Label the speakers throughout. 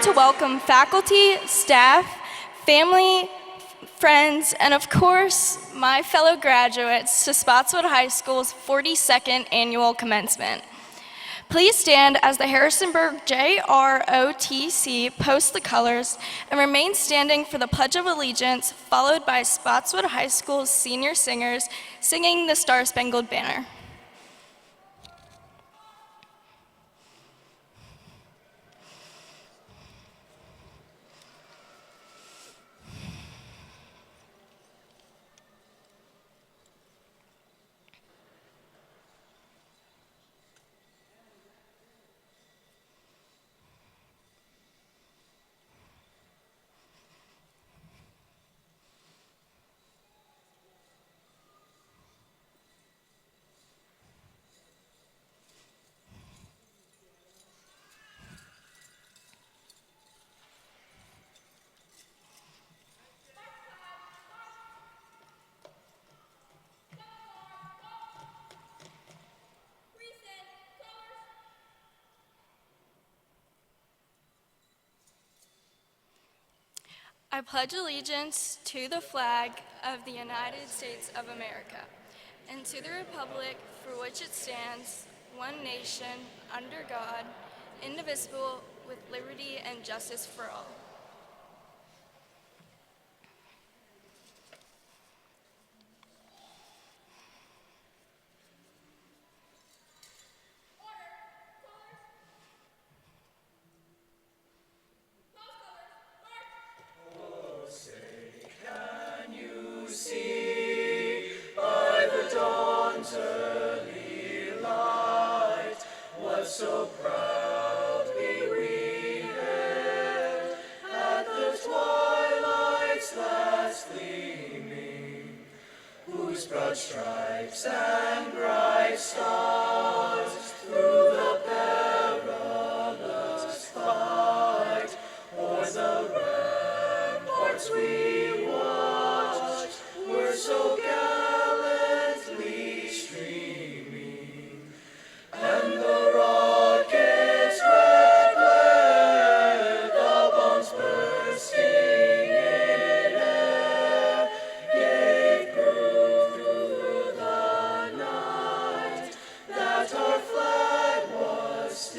Speaker 1: to welcome faculty, staff, family, friends, and of course, my fellow graduates to Spotswood High School's 42nd annual commencement. Please stand as the Harrisonburg JROTC posts the colors and remain standing for the Pledge of Allegiance, followed by Spotswood High School's senior singers singing the Star-Spangled Banner. I pledge allegiance to the flag of the United States of America and to the republic for which it stands, one nation, under God, indivisible, with liberty and justice for all.
Speaker 2: So proudly we hailed at the twilight's last gleaming, whose broad stripes and bright stars through the perilous fight o'er the ramparts we watched were so gallantly streaming, and the rocket's red glare, the bombs bursting in air, gave proof through the night that our flag was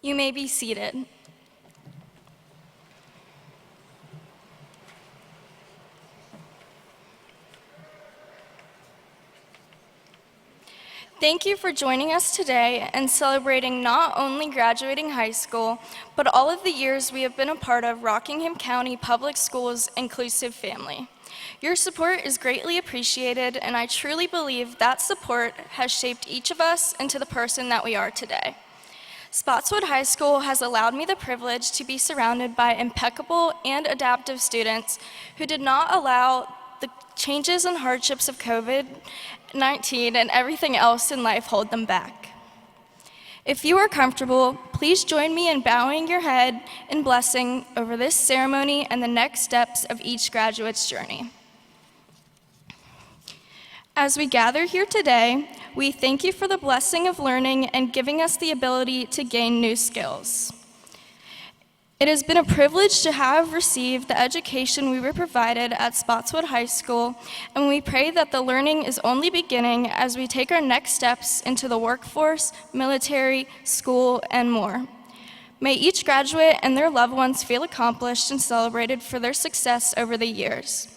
Speaker 1: You may be seated. Thank you for joining us today and celebrating not only graduating high school, but all of the years we have been a part of Rockingham County Public Schools' inclusive family. Your support is greatly appreciated, and I truly believe that support has shaped each of us into the person that we are today. Spotswood High School has allowed me the privilege to be surrounded by impeccable and adaptive students who did not allow the changes and hardships of COVID-19 and everything else in life hold them back. If you are comfortable, please join me in bowing your head in blessing over this ceremony and the next steps of each graduate's journey. As we gather here today, we thank you for the blessing of learning and giving us the ability to gain new skills. It has been a privilege to have received the education we were provided at Spotswood High School, and we pray that the learning is only beginning as we take our next steps into the workforce, military, school, and more. May each graduate and their loved ones feel accomplished and celebrated for their success over the years.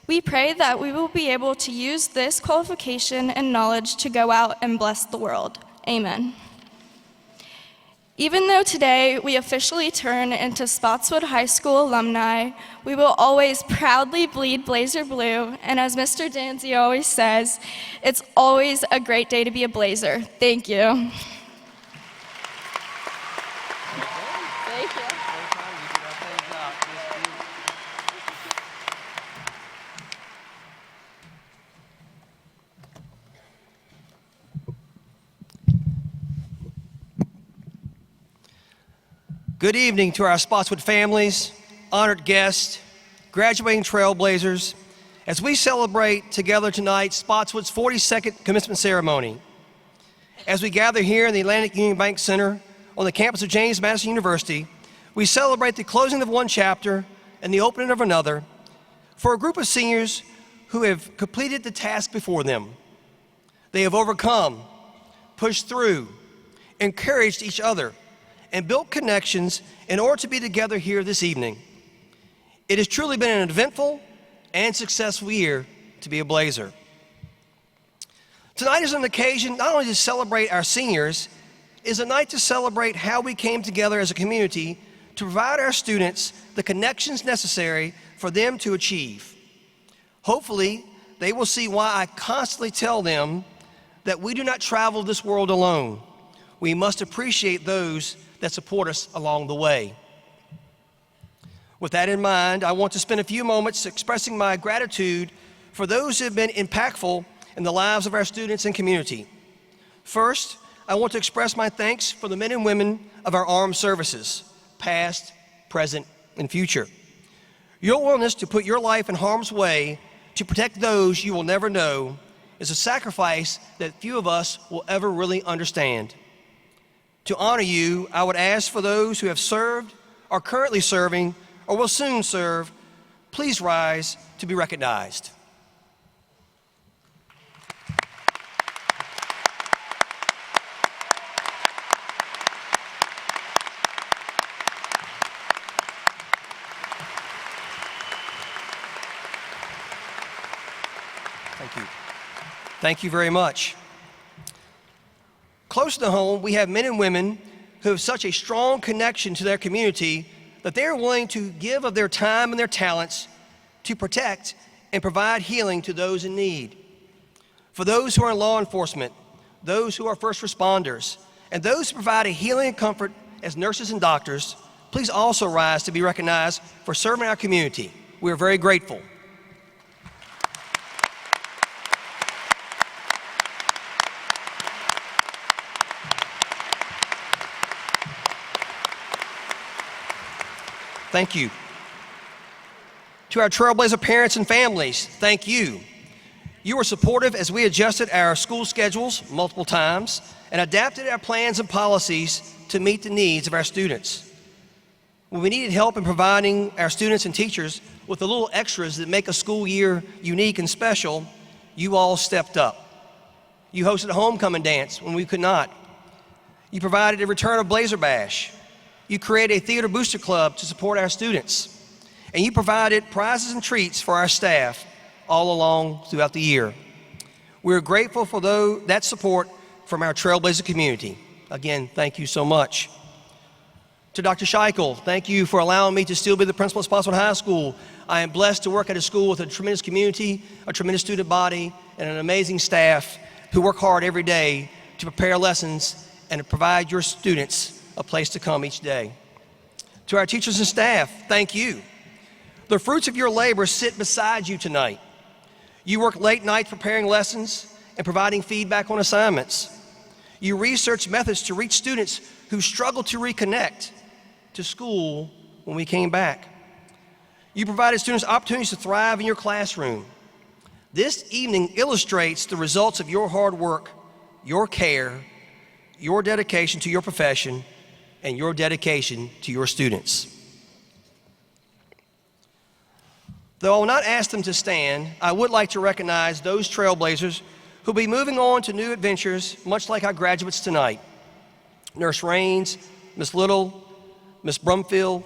Speaker 1: We pray that we will be able to use this qualification and knowledge to go out and bless the world. Amen. Even though today we officially turn into Spotswood High School alumni, we will always proudly bleed Blazer blue, and as Mr. Danzy always says, it's always a great day to be a Blazer. Thank you. Thank you.
Speaker 3: Good evening to our Spotswood families, honored guests, graduating trailblazers, as we celebrate together tonight Spotswood's 42nd commencement ceremony. As we gather here in the Atlantic Union Bank Center on the campus of James Madison University, we celebrate the closing of one chapter and the opening of another for a group of seniors who have completed the task before them. They have overcome, pushed through, encouraged each other, and built connections in order to be together here this evening. It has truly been an eventful and successful year to be a Blazer. Tonight is an occasion not only to celebrate our seniors, it is a night to celebrate how we came together as a community to provide our students the connections necessary for them to achieve. Hopefully, they will see why I constantly tell them that we do not travel this world alone. We must appreciate those that support us along the way. With that in mind, I want to spend a few moments expressing my gratitude for those who have been impactful in the lives of our students and community. First, I want to express my thanks for the men and women of our armed services, past, present, and future. Your willingness to put your life in harm's way to protect those you will never know is a sacrifice that few of us will ever really understand. To honor you, I would ask for those who have served, are currently serving, or will soon serve, please rise to be recognized. Thank you. Thank you very much. Close to home, we have men and women who have such a strong connection to their community that they are willing to give of their time and their talents to protect and provide healing to those in need. For those who are in law enforcement, those who are first responders, and those who provide a healing and comfort as nurses and doctors, please also rise to be recognized for serving our community. We are very grateful. Thank you. To our Trailblazer parents and families, thank you. You were supportive as we adjusted our school schedules multiple times and adapted our plans and policies to meet the needs of our students. When we needed help in providing our students and teachers with the little extras that make a school year unique and special, you all stepped up. You hosted a homecoming dance when we could not. You provided a return of Blazer Bash. You created a theater booster club to support our students. And you provided prizes and treats for our staff all along throughout the year. We're grateful for that support from our Trailblazer community. Again, thank you so much. To Dr. Scheichel, thank you for allowing me to still be the principal at Spotswood High School. I am blessed to work at a school with a tremendous community, a tremendous student body, and an amazing staff who work hard every day to prepare lessons and to provide your students a place to come each day. To our teachers and staff, thank you. The fruits of your labor sit beside you tonight. You work late nights preparing lessons and providing feedback on assignments. You research methods to reach students who struggle to reconnect to school when we came back. You provided students opportunities to thrive in your classroom. This evening illustrates the results of your hard work, your care, your dedication to your profession, and your dedication to your students. Though I will not ask them to stand, I would like to recognize those Trailblazers who'll be moving on to new adventures, much like our graduates tonight. Nurse Raines, Miss Little, Miss Brumfield,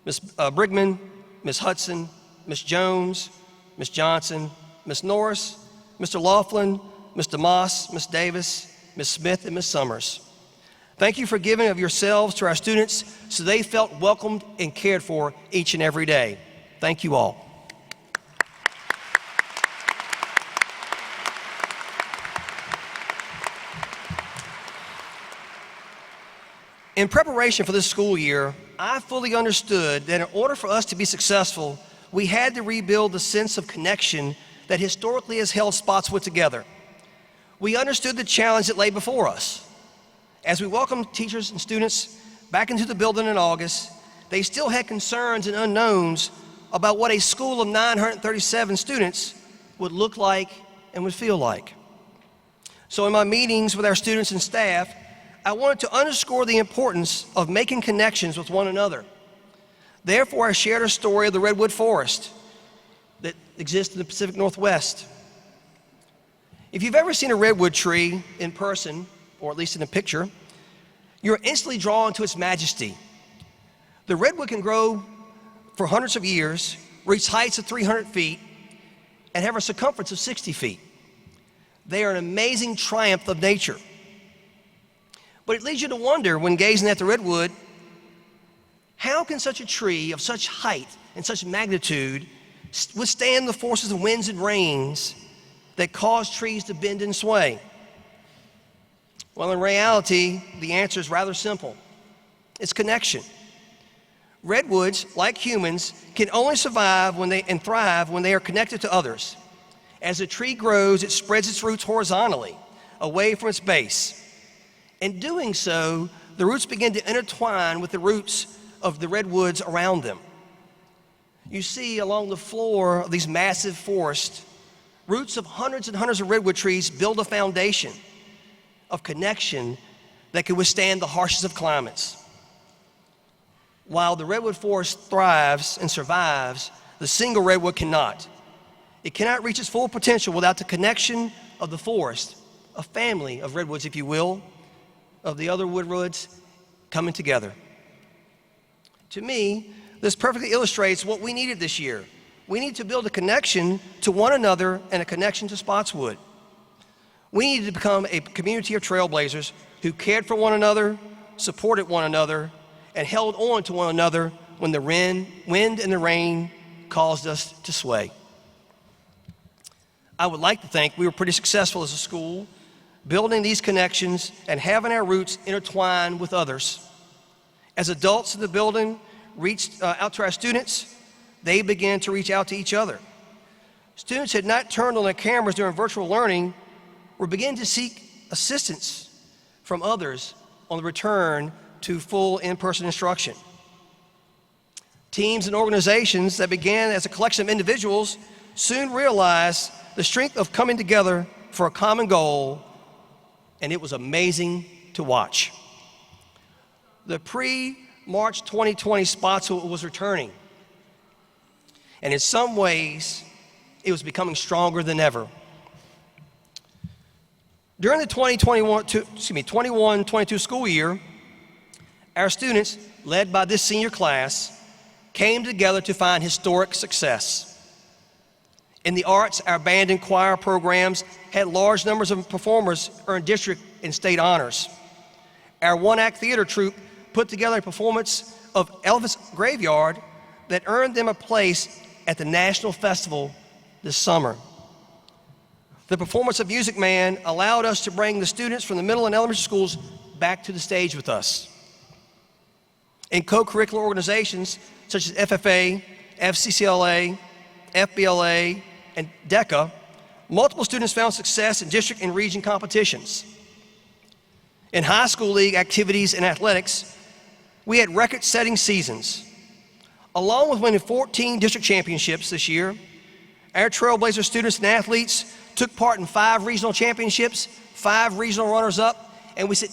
Speaker 3: Miss Brigman, Miss Hudson, Miss Jones, Miss Johnson, Miss Norris, Mr. Laughlin, Miss DeMoss, Miss Davis, Miss Smith, and Miss Summers. Thank you for giving of yourselves to our students so they felt welcomed and cared for each and every day. Thank you all. In preparation for this school year, I fully understood that in order for us to be successful, we had to rebuild the sense of connection that historically has held Spotswood together. We understood the challenge that lay before us. As we welcomed teachers and students back into the building in August, they still had concerns and unknowns about what a school of 937 students would look like and would feel like. So in my meetings with our students and staff, I wanted to underscore the importance of making connections with one another. Therefore, I shared a story of the redwood forest that exists in the Pacific Northwest. If you've ever seen a redwood tree in person, or at least in a picture, you're instantly drawn to its majesty. The redwood can grow for hundreds of years, reach heights of 300 feet, and have a circumference of 60 feet. They are an amazing triumph of nature. But it leads you to wonder when gazing at the redwood, how can such a tree of such height and such magnitude withstand the forces of winds and rains that cause trees to bend and sway? Well, in reality, the answer is rather simple. It's connection. Redwoods, like humans, can only survive and thrive when they are connected to others. As a tree grows, it spreads its roots horizontally, away from its base. In doing so, the roots begin to intertwine with the roots of the redwoods around them. You see along the floor of these massive forests, roots of hundreds and hundreds of redwood trees build a foundation of connection that can withstand the harshest of climates. While the redwood forest thrives and survives, the single redwood cannot. It cannot reach its full potential without the connection of the forest, a family of redwoods, if you will, of the other woodwoods coming together. To me, this perfectly illustrates what we needed this year. We need to build a connection to one another and a connection to Spotswood. We needed to become a community of trailblazers who cared for one another, supported one another, and held on to one another when the wind and the rain caused us to sway. I would like to think we were pretty successful as a school, building these connections and having our roots intertwined with others. As adults in the building reached out to our students, they began to reach out to each other. Students had not turned on their cameras during virtual learning, were beginning to seek assistance from others on the return to full in-person instruction. Teams and organizations that began as a collection of individuals soon realized the strength of coming together for a common goal, and it was amazing to watch. The pre-March 2020 Spotswood was returning, and in some ways, it was becoming stronger than ever. During the 21-22 school year, Our students, led by this senior class, came together to find historic success. In the arts, our band and choir programs had large numbers of performers earn district and state honors. Our one-act theater troupe put together a performance of Elvis Graveyard that earned them a place at the National Festival this summer. The performance of Music Man allowed us to bring the students from the middle and elementary schools back to the stage with us. In co-curricular organizations such as FFA, FCCLA, FBLA, and DECA, multiple students found success in district and region competitions. In high school league activities and athletics, we had record-setting seasons. Along with winning 14 district championships this year, our Trailblazer students and athletes took part in 5 regional championships, 5 regional runners-up, and we sent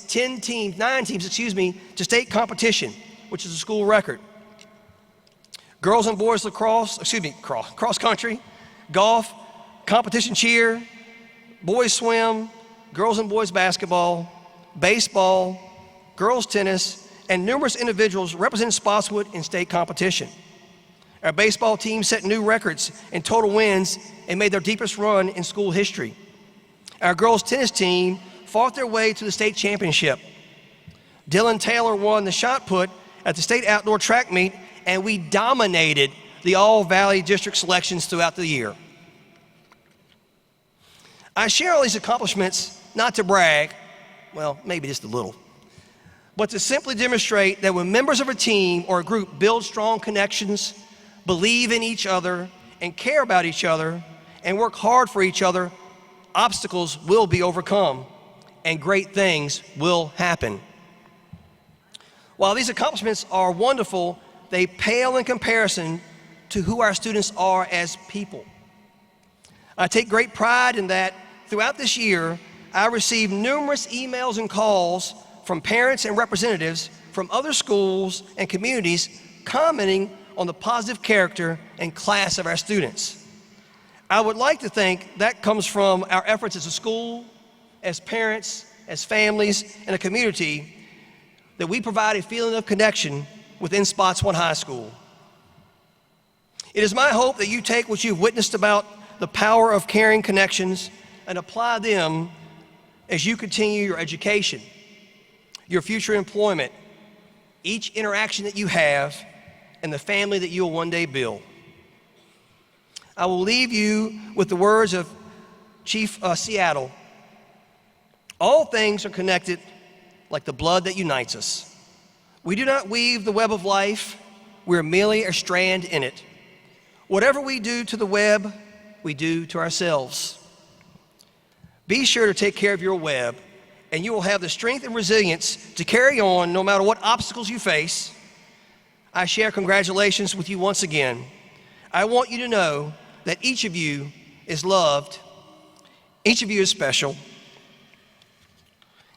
Speaker 3: 9 teams, to state competition, which is a school record. Girls and boys lacrosse, cross country, golf, competition cheer, boys swim, girls and boys basketball, baseball, girls tennis, and numerous individuals represented Spotswood in state competition. Our baseball team set new records in total wins and made their deepest run in school history. Our girls tennis team fought their way to the state championship. Dylan Taylor won the shot put at the state outdoor track meet, and we dominated the All-Valley District selections throughout the year. I share all these accomplishments not to brag, well, maybe just a little, but to simply demonstrate that when members of a team or a group build strong connections, believe in each other, and care about each other, and work hard for each other, obstacles will be overcome, and great things will happen. While these accomplishments are wonderful, they pale in comparison to who our students are as people. I take great pride in that throughout this year, I received numerous emails and calls from parents and representatives from other schools and communities commenting on the positive character and class of our students. I would like to think that comes from our efforts as a school, as parents, as families, and a community, that we provide a feeling of connection within Spotswood High School. It is my hope that you take what you've witnessed about the power of caring connections and apply them as you continue your education, your future employment, each interaction that you have, and the family that you will one day build. I will leave you with the words of Chief Seattle. All things are connected like the blood that unites us. We do not weave the web of life, we're merely a strand in it. Whatever we do to the web, we do to ourselves. Be sure to take care of your web, and you will have the strength and resilience to carry on no matter what obstacles you face. I share congratulations with you once again. I want you to know that each of you is loved, each of you is special,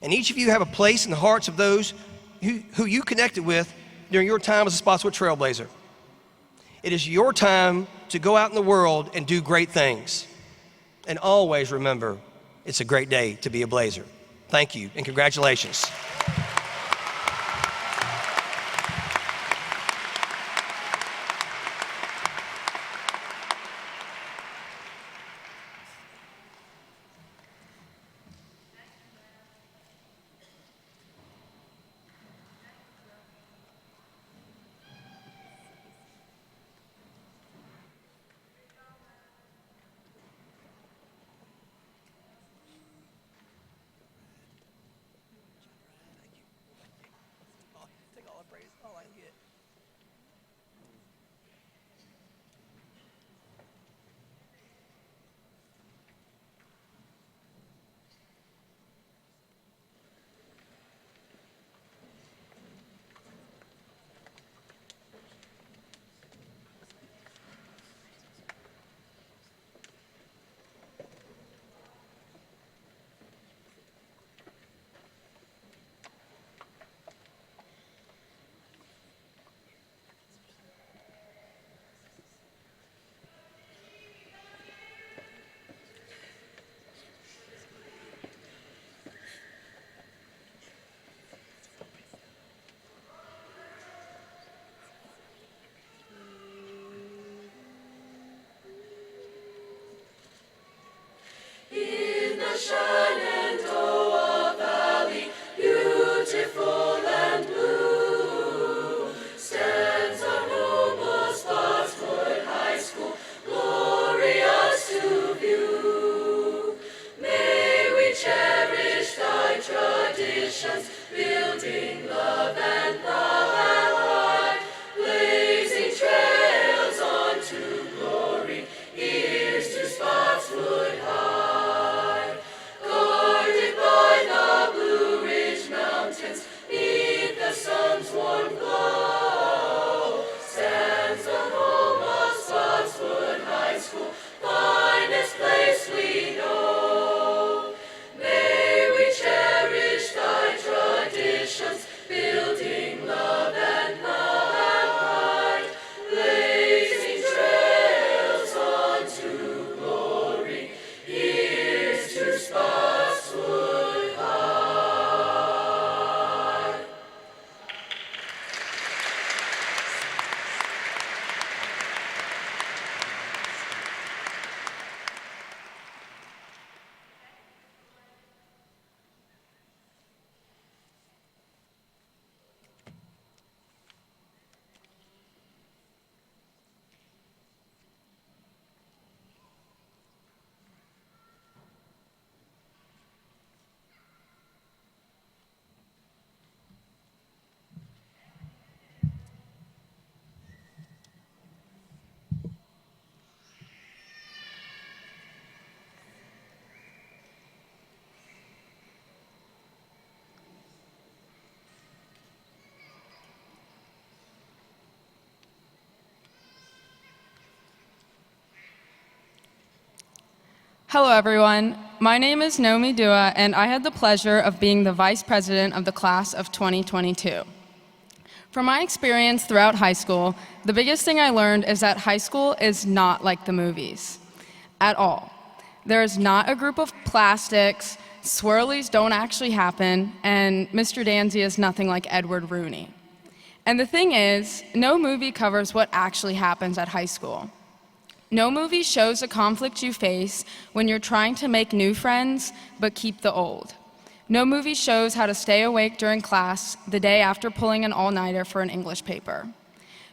Speaker 3: and each of you have a place in the hearts of those who you connected with during your time as a Spotswood Trailblazer. It is your time to go out in the world and do great things. And always remember, it's a great day to be a Blazer. Thank you, and congratulations.
Speaker 4: Hello, everyone. My name is Nomi Dua, and I had the pleasure of being the Vice President of the class of 2022. From my experience throughout high school, the biggest thing I learned is that high school is not like the movies at all. There is not a group of plastics, swirlies don't actually happen, and Mr. Danzy is nothing like Edward Rooney. And the thing is, no movie covers what actually happens at high school. No movie shows the conflict you face when you're trying to make new friends but keep the old. No movie shows how to stay awake during class the day after pulling an all-nighter for an English paper.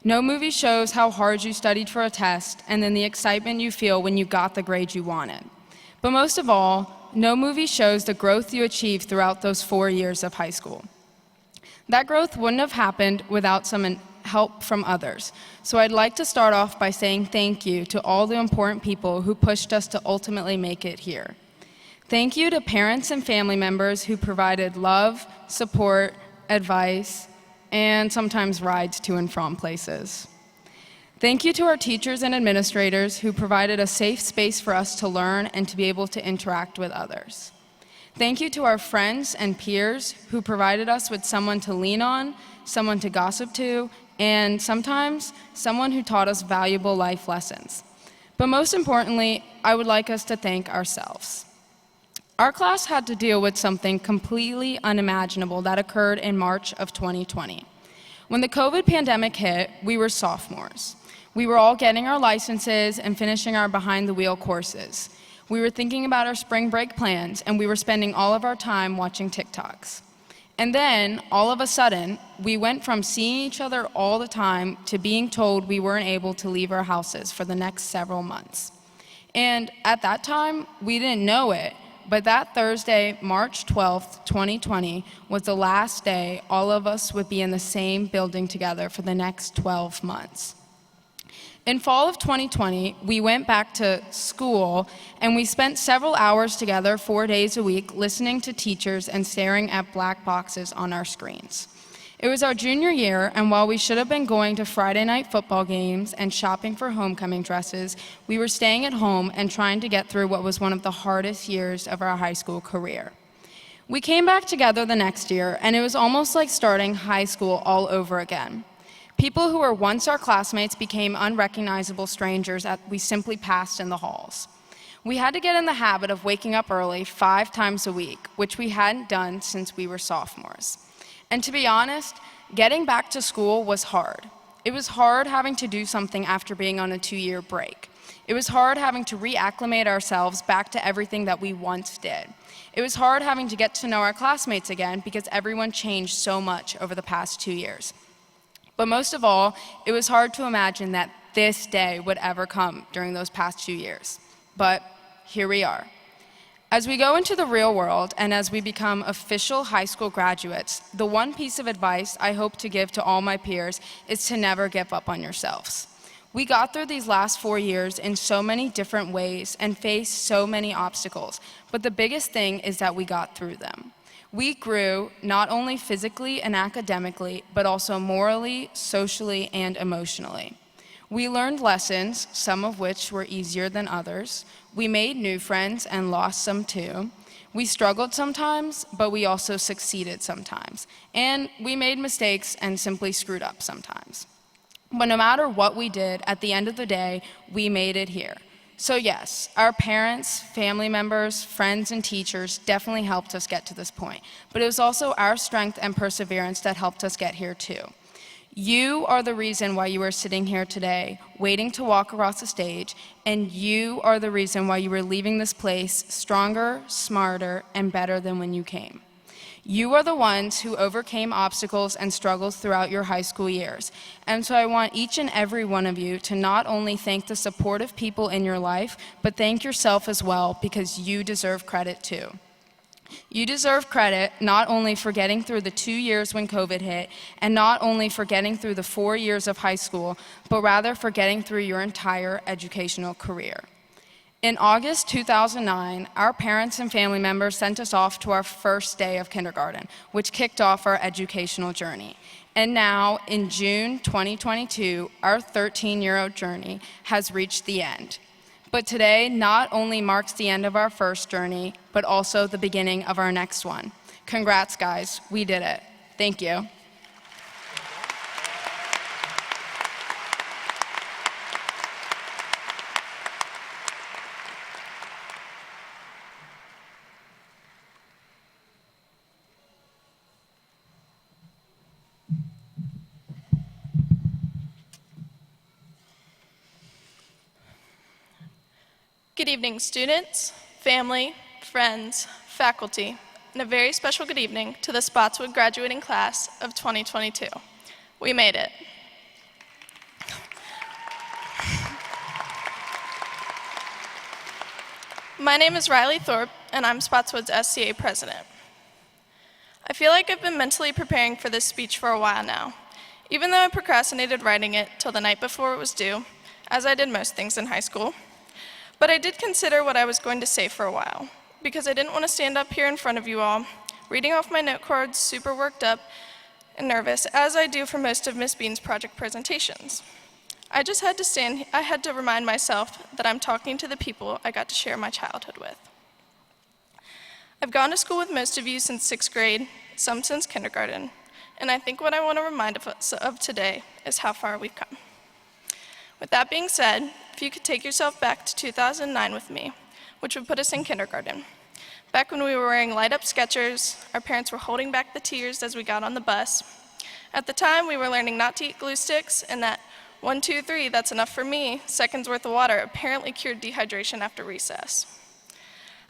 Speaker 4: No movie shows how hard you studied for a test and then the excitement you feel when you got the grade you wanted. But most of all, no movie shows the growth you achieved throughout those 4 years of high school. That growth wouldn't have happened without some help from others. So I'd like to start off by saying thank you to all the important people who pushed us to ultimately make it here. Thank you to parents and family members who provided love, support, advice, and sometimes rides to and from places. Thank you to our teachers and administrators who provided a safe space for us to learn and to be able to interact with others. Thank you to our friends and peers who provided us with someone to lean on, someone to gossip to, and sometimes someone who taught us valuable life lessons. But most importantly, I would like us to thank ourselves. Our class had to deal with something completely unimaginable that occurred in March of 2020. When the COVID pandemic hit, we were sophomores. We were all getting our licenses and finishing our behind-the-wheel courses. We were thinking about our spring break plans, and we were spending all of our time watching TikToks. And then, all of a sudden, we went from seeing each other all the time to being told we weren't able to leave our houses for the next several months. And at that time, we didn't know it, but that Thursday, March 12th, 2020, was the last day all of us would be in the same building together for the next 12 months. In fall of 2020, we went back to school and we spent several hours together 4 days a week listening to teachers and staring at black boxes on our screens. It was our junior year, and while we should have been going to Friday night football games and shopping for homecoming dresses, we were staying at home and trying to get through what was one of the hardest years of our high school career. We came back together the next year, and it was almost like starting high school all over again. People who were once our classmates became unrecognizable strangers that we simply passed in the halls. We had to get in the habit of waking up early 5 times a week, which we hadn't done since we were sophomores. And to be honest, getting back to school was hard. It was hard having to do something after being on a 2-year break. It was hard having to reacclimate ourselves back to everything that we once did. It was hard having to get to know our classmates again because everyone changed so much over the past 2 years. But most of all, it was hard to imagine that this day would ever come during those past 2 years. But here we are. As we go into the real world and as we become official high school graduates, the one piece of advice I hope to give to all my peers is to never give up on yourselves. We got through these last 4 years in so many different ways and faced so many obstacles, but the biggest thing is that we got through them. We grew not only physically and academically, but also morally, socially, and emotionally. We learned lessons, some of which were easier than others. We made new friends and lost some too. We struggled sometimes, but we also succeeded sometimes. And we made mistakes and simply screwed up sometimes. But no matter what we did, at the end of the day, we made it here. So yes, our parents, family members, friends, and teachers definitely helped us get to this point. But it was also our strength and perseverance that helped us get here too. You are the reason why you are sitting here today, waiting to walk across the stage, and you are the reason why you are leaving this place stronger, smarter, and better than when you came. You are the ones who overcame obstacles and struggles throughout your high school years. And so I want each and every one of you to not only thank the supportive people in your life, but thank yourself as well, because you deserve credit too. You deserve credit not only for getting through the 2 years when COVID hit, and not only for getting through the 4 years of high school, but rather for getting through your entire educational career. In August 2009, our parents and family members sent us off to our first day of kindergarten, which kicked off our educational journey. And now, in June 2022, our 13-year-old journey has reached the end. But today not only marks the end of our first journey, but also the beginning of our next one. Congrats, guys. We did it. Thank you.
Speaker 5: Good evening, students, family, friends, faculty, and a very special good evening to the Spotswood graduating class of 2022. We made it. My name is Riley Thorpe, and I'm Spotswood's SCA president. I feel like I've been mentally preparing for this speech for a while now, even though I procrastinated writing it till the night before it was due, as I did most things in high school. But I did consider what I was going to say for a while, because I didn't want to stand up here in front of you all, reading off my note cards, super worked up and nervous, as I do for most of Miss Bean's project presentations. I had to remind myself that I'm talking to the people I got to share my childhood with. I've gone to school with most of you since 6th grade, some since kindergarten, and I think what I want to remind us of today is how far we've come. With that being said, if you could take yourself back to 2009 with me, which would put us in kindergarten. Back when we were wearing light-up Skechers, our parents were holding back the tears as we got on the bus. At the time, we were learning not to eat glue sticks, and that 1, 2, 3, that's enough for me, seconds worth of water apparently cured dehydration after recess.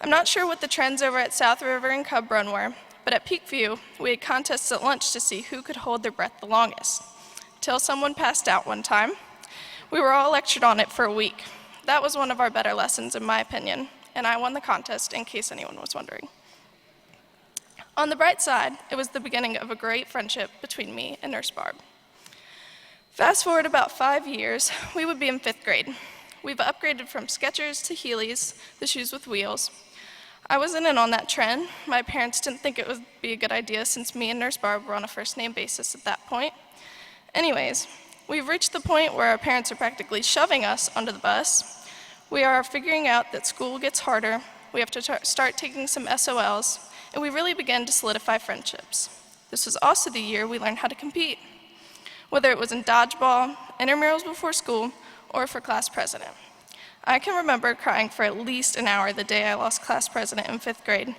Speaker 5: I'm not sure what the trends over at South River and Cub Run were, but at Peakview, we had contests at lunch to see who could hold their breath the longest, till someone passed out one time. We were all lectured on it for a week. That was one of our better lessons, in my opinion, and I won the contest, in case anyone was wondering. On the bright side, it was the beginning of a great friendship between me and Nurse Barb. Fast forward about 5 years, we would be in 5th grade. We've upgraded from Skechers to Heelys, the shoes with wheels. I wasn't in on that trend. My parents didn't think it would be a good idea since me and Nurse Barb were on a first-name basis at that point. Anyways, we've reached the point where our parents are practically shoving us onto the bus. We are figuring out that school gets harder, we have to start taking some SOLs, and we really begin to solidify friendships. This was also the year we learned how to compete, whether it was in dodgeball, intramurals before school, or for class president. I can remember crying for at least an hour the day I lost class president in 5th grade.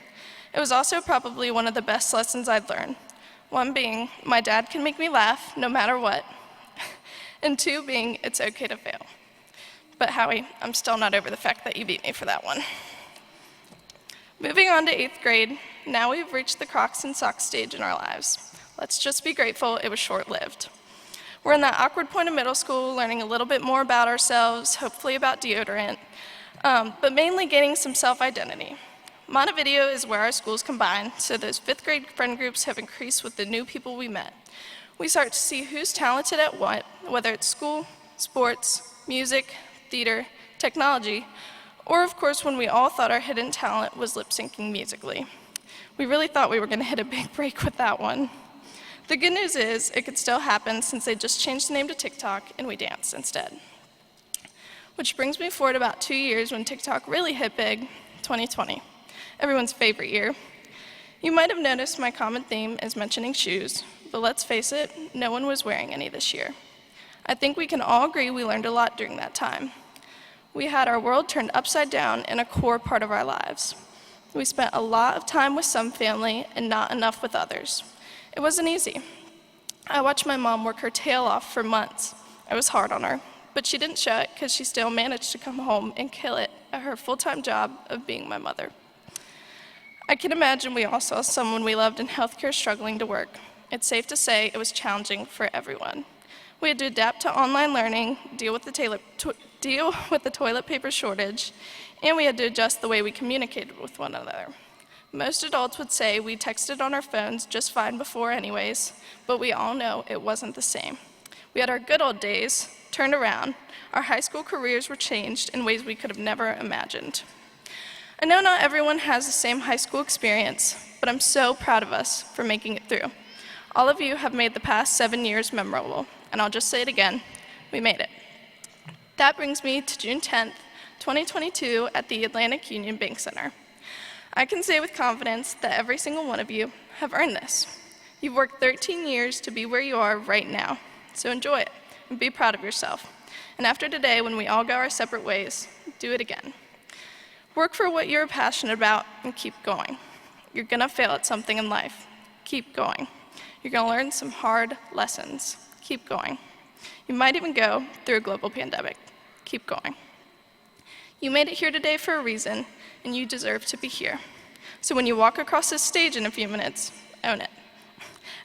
Speaker 5: It was also probably one of the best lessons I'd learned. One being, my dad can make me laugh no matter what. And 2 being, it's okay to fail. But Howie, I'm still not over the fact that you beat me for that one. Moving on to 8th grade, now we've reached the Crocs and Socks stage in our lives. Let's just be grateful it was short-lived. We're in that awkward point of middle school, learning a little bit more about ourselves, hopefully about deodorant, but mainly gaining some self-identity. Montevideo is where our schools combine, so those 5th grade friend groups have increased with the new people we met. We start to see who's talented at what, whether it's school, sports, music, theater, technology, or of course when we all thought our hidden talent was lip-syncing musically. We really thought we were going to hit a big break with that one. The good news is it could still happen since they just changed the name to TikTok and we dance instead. Which brings me forward about 2 years when TikTok really hit big, 2020, everyone's favorite year. You might have noticed my common theme is mentioning shoes, but let's face it, no one was wearing any this year. I think we can all agree we learned a lot during that time. We had our world turned upside down in a core part of our lives. We spent a lot of time with some family and not enough with others. It wasn't easy. I watched my mom work her tail off for months. I was hard on her, but she didn't show it because she still managed to come home and kill it at her full-time job of being my mother. I can imagine we all saw someone we loved in healthcare struggling to work. It's safe to say it was challenging for everyone. We had to adapt to online learning, deal with the toilet paper shortage, and we had to adjust the way we communicated with one another. Most adults would say we texted on our phones just fine before anyways, but we all know it wasn't the same. We had our good old days turned around. Our high school careers were changed in ways we could have never imagined. I know not everyone has the same high school experience, but I'm so proud of us for making it through. All of you have made the past 7 years memorable, and I'll just say it again, we made it. That brings me to June 10th, 2022 at the Atlantic Union Bank Center. I can say with confidence that every single one of you have earned this. You've worked 13 years to be where you are right now, so enjoy it and be proud of yourself. And after today, when we all go our separate ways, do it again. Work for what you're passionate about and keep going. You're gonna fail at something in life. Keep going. You're gonna learn some hard lessons. Keep going. You might even go through a global pandemic. Keep going. You made it here today for a reason, and you deserve to be here. So when you walk across this stage in a few minutes, own it.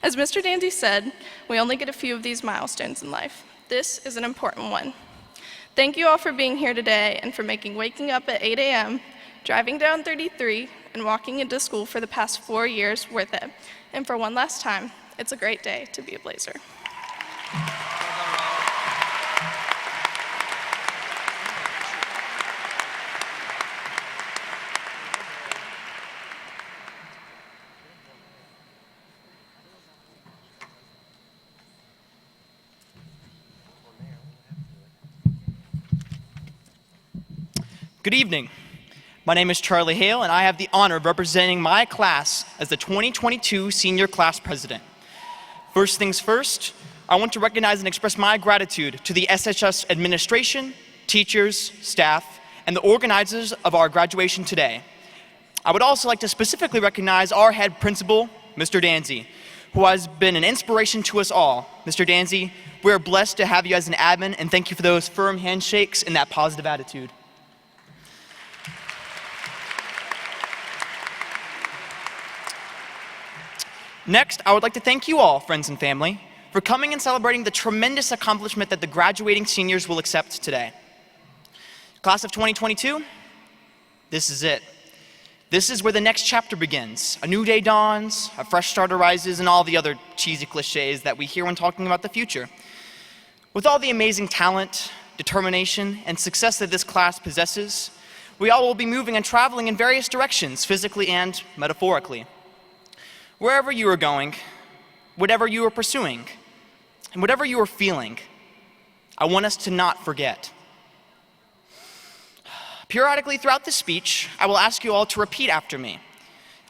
Speaker 5: As Mr. Danzy said, we only get a few of these milestones in life. This is an important one. Thank you all for being here today and for making waking up at 8 a.m., driving down 33, and walking into school for the past 4 years worth it. And for one last time, it's a great day to be a Blazer.
Speaker 6: Good evening. My name is Charlie Hale, and I have the honor of representing my class as the 2022 Senior Class President. First things first, I want to recognize and express my gratitude to the SHS administration, teachers, staff, and the organizers of our graduation today. I would also like to specifically recognize our head principal, Mr. Danzy, who has been an inspiration to us all. Mr. Danzy, we are blessed to have you as an admin, and thank you for those firm handshakes and that positive attitude. Next, I would like to thank you all, friends and family, for coming and celebrating the tremendous accomplishment that the graduating seniors will accept today. Class of 2022, this is it. This is where the next chapter begins. A new day dawns, a fresh start arises, and all the other cheesy cliches that we hear when talking about the future. With all the amazing talent, determination, and success that this class possesses, we all will be moving and traveling in various directions, physically and metaphorically. Wherever you are going, whatever you are pursuing, and whatever you are feeling, I want us to not forget. Periodically throughout this speech, I will ask you all to repeat after me.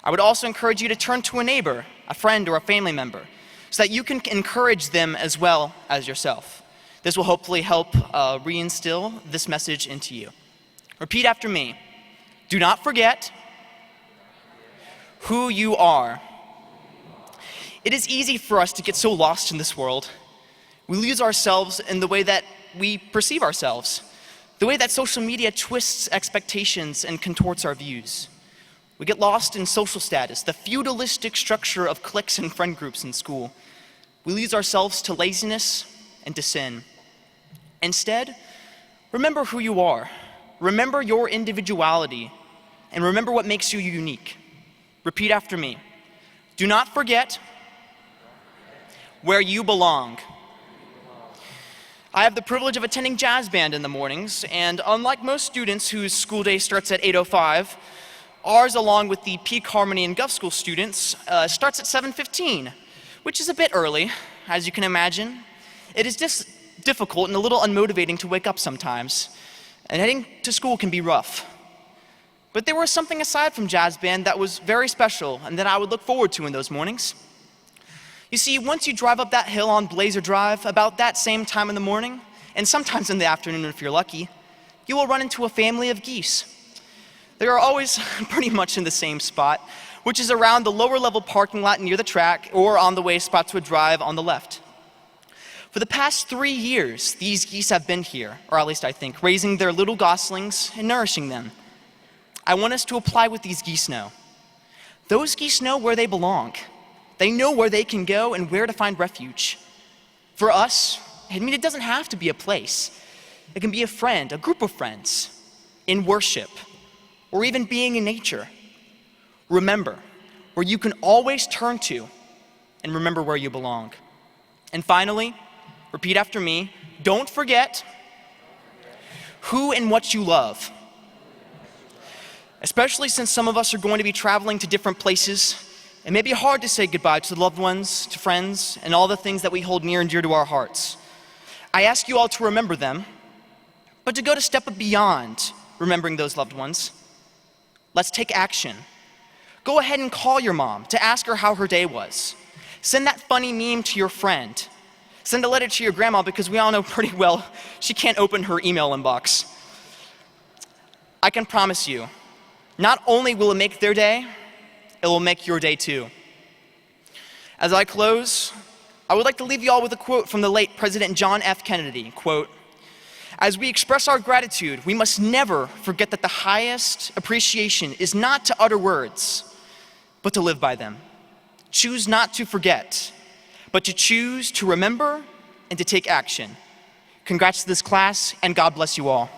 Speaker 6: I would also encourage you to turn to a neighbor, a friend, or a family member, so that you can encourage them as well as yourself. This will hopefully help reinstill this message into you. Repeat after me. Do not forget who you are. It is easy for us to get so lost in this world. We lose ourselves in the way that we perceive ourselves, the way that social media twists expectations and contorts our views. We get lost in social status, the feudalistic structure of cliques and friend groups in school. We lose ourselves to laziness and to sin. Instead, remember who you are. Remember your individuality, and remember what makes you unique. Repeat after me. Do not forget where you belong. I have the privilege of attending jazz band in the mornings, and unlike most students whose school day starts at 8:05, ours, along with the Peak Harmony and Gulf School students, starts at 7:15, which is a bit early, as you can imagine. It is just difficult and a little unmotivating to wake up sometimes, and heading to school can be rough. But there was something aside from jazz band that was very special and that I would look forward to in those mornings. You see, once you drive up that hill on Blazer Drive, about that same time in the morning, and sometimes in the afternoon if you're lucky, you will run into a family of geese. They are always pretty much in the same spot, which is around the lower level parking lot near the track or on the way Spotswood Drive on the left. For the past 3 years, these geese have been here, or at least I think, raising their little goslings and nourishing them. I want us to apply what these geese know. Those geese know where they belong. They know where they can go and where to find refuge. For us, it doesn't have to be a place. It can be a friend, a group of friends, in worship, or even being in nature. Remember where you can always turn to, and remember where you belong. And finally, repeat after me, don't forget who and what you love. Especially since some of us are going to be traveling to different places, it may be hard to say goodbye to loved ones, to friends, and all the things that we hold near and dear to our hearts. I ask you all to remember them, but to go to step beyond remembering those loved ones. Let's take action. Go ahead and call your mom to ask her how her day was. Send that funny meme to your friend. Send a letter to your grandma, because we all know pretty well she can't open her email inbox. I can promise you, not only will it make their day, it will make your day too. As I close, I would like to leave you all with a quote from the late President John F. Kennedy, quote, "As we express our gratitude, we must never forget that the highest appreciation is not to utter words, but to live by them. Choose not to forget, but to choose to remember and to take action." Congrats to this class, and God bless you all.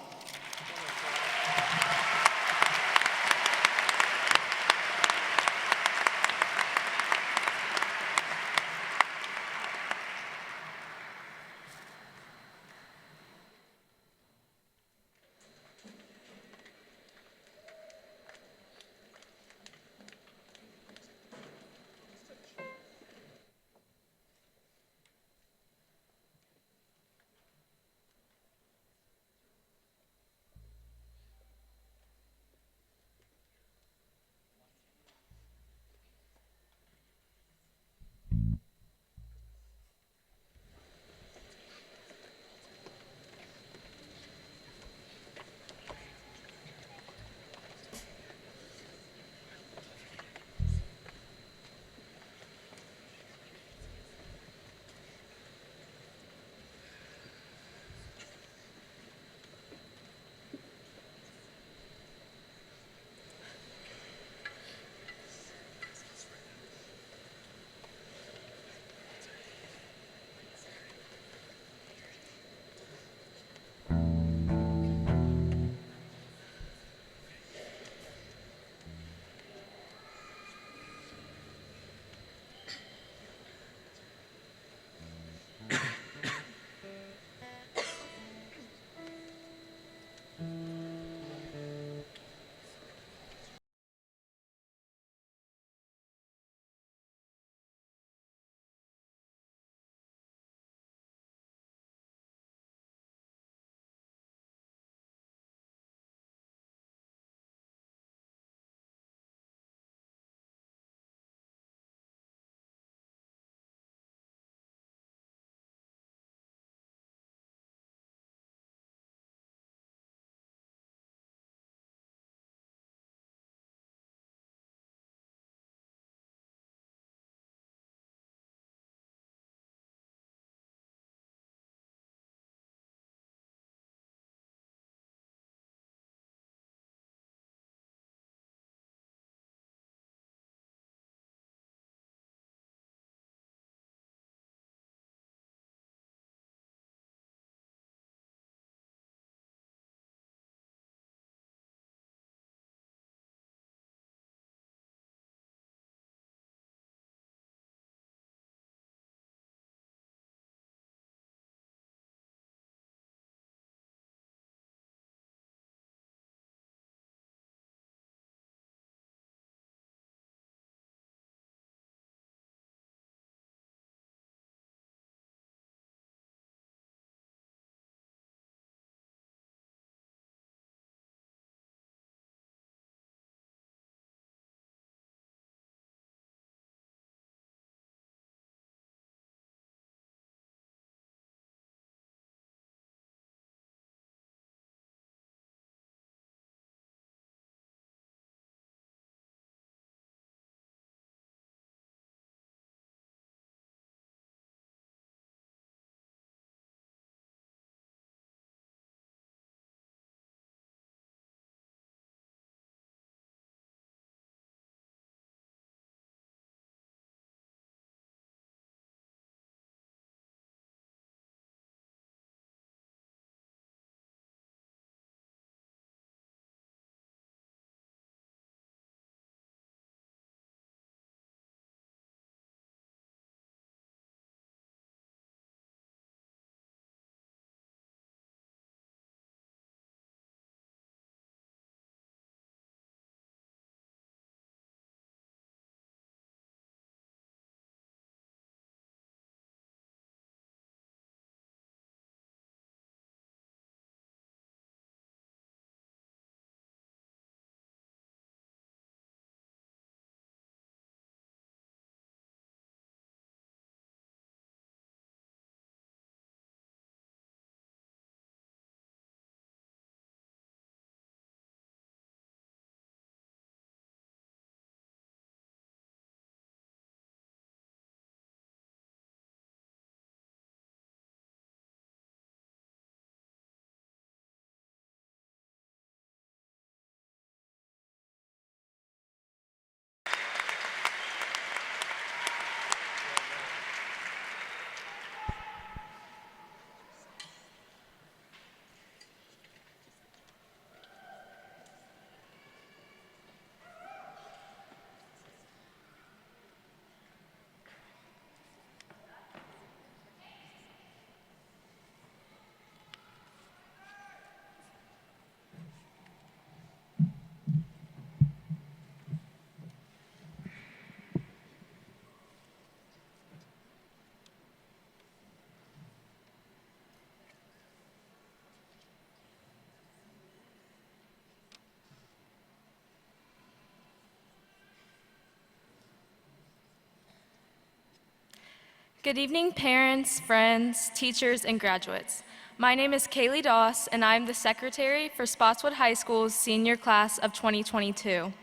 Speaker 7: Good evening, parents, friends, teachers, and graduates. My name is Kaylee Doss, and I'm the secretary for Spotswood High School's senior class of 2022.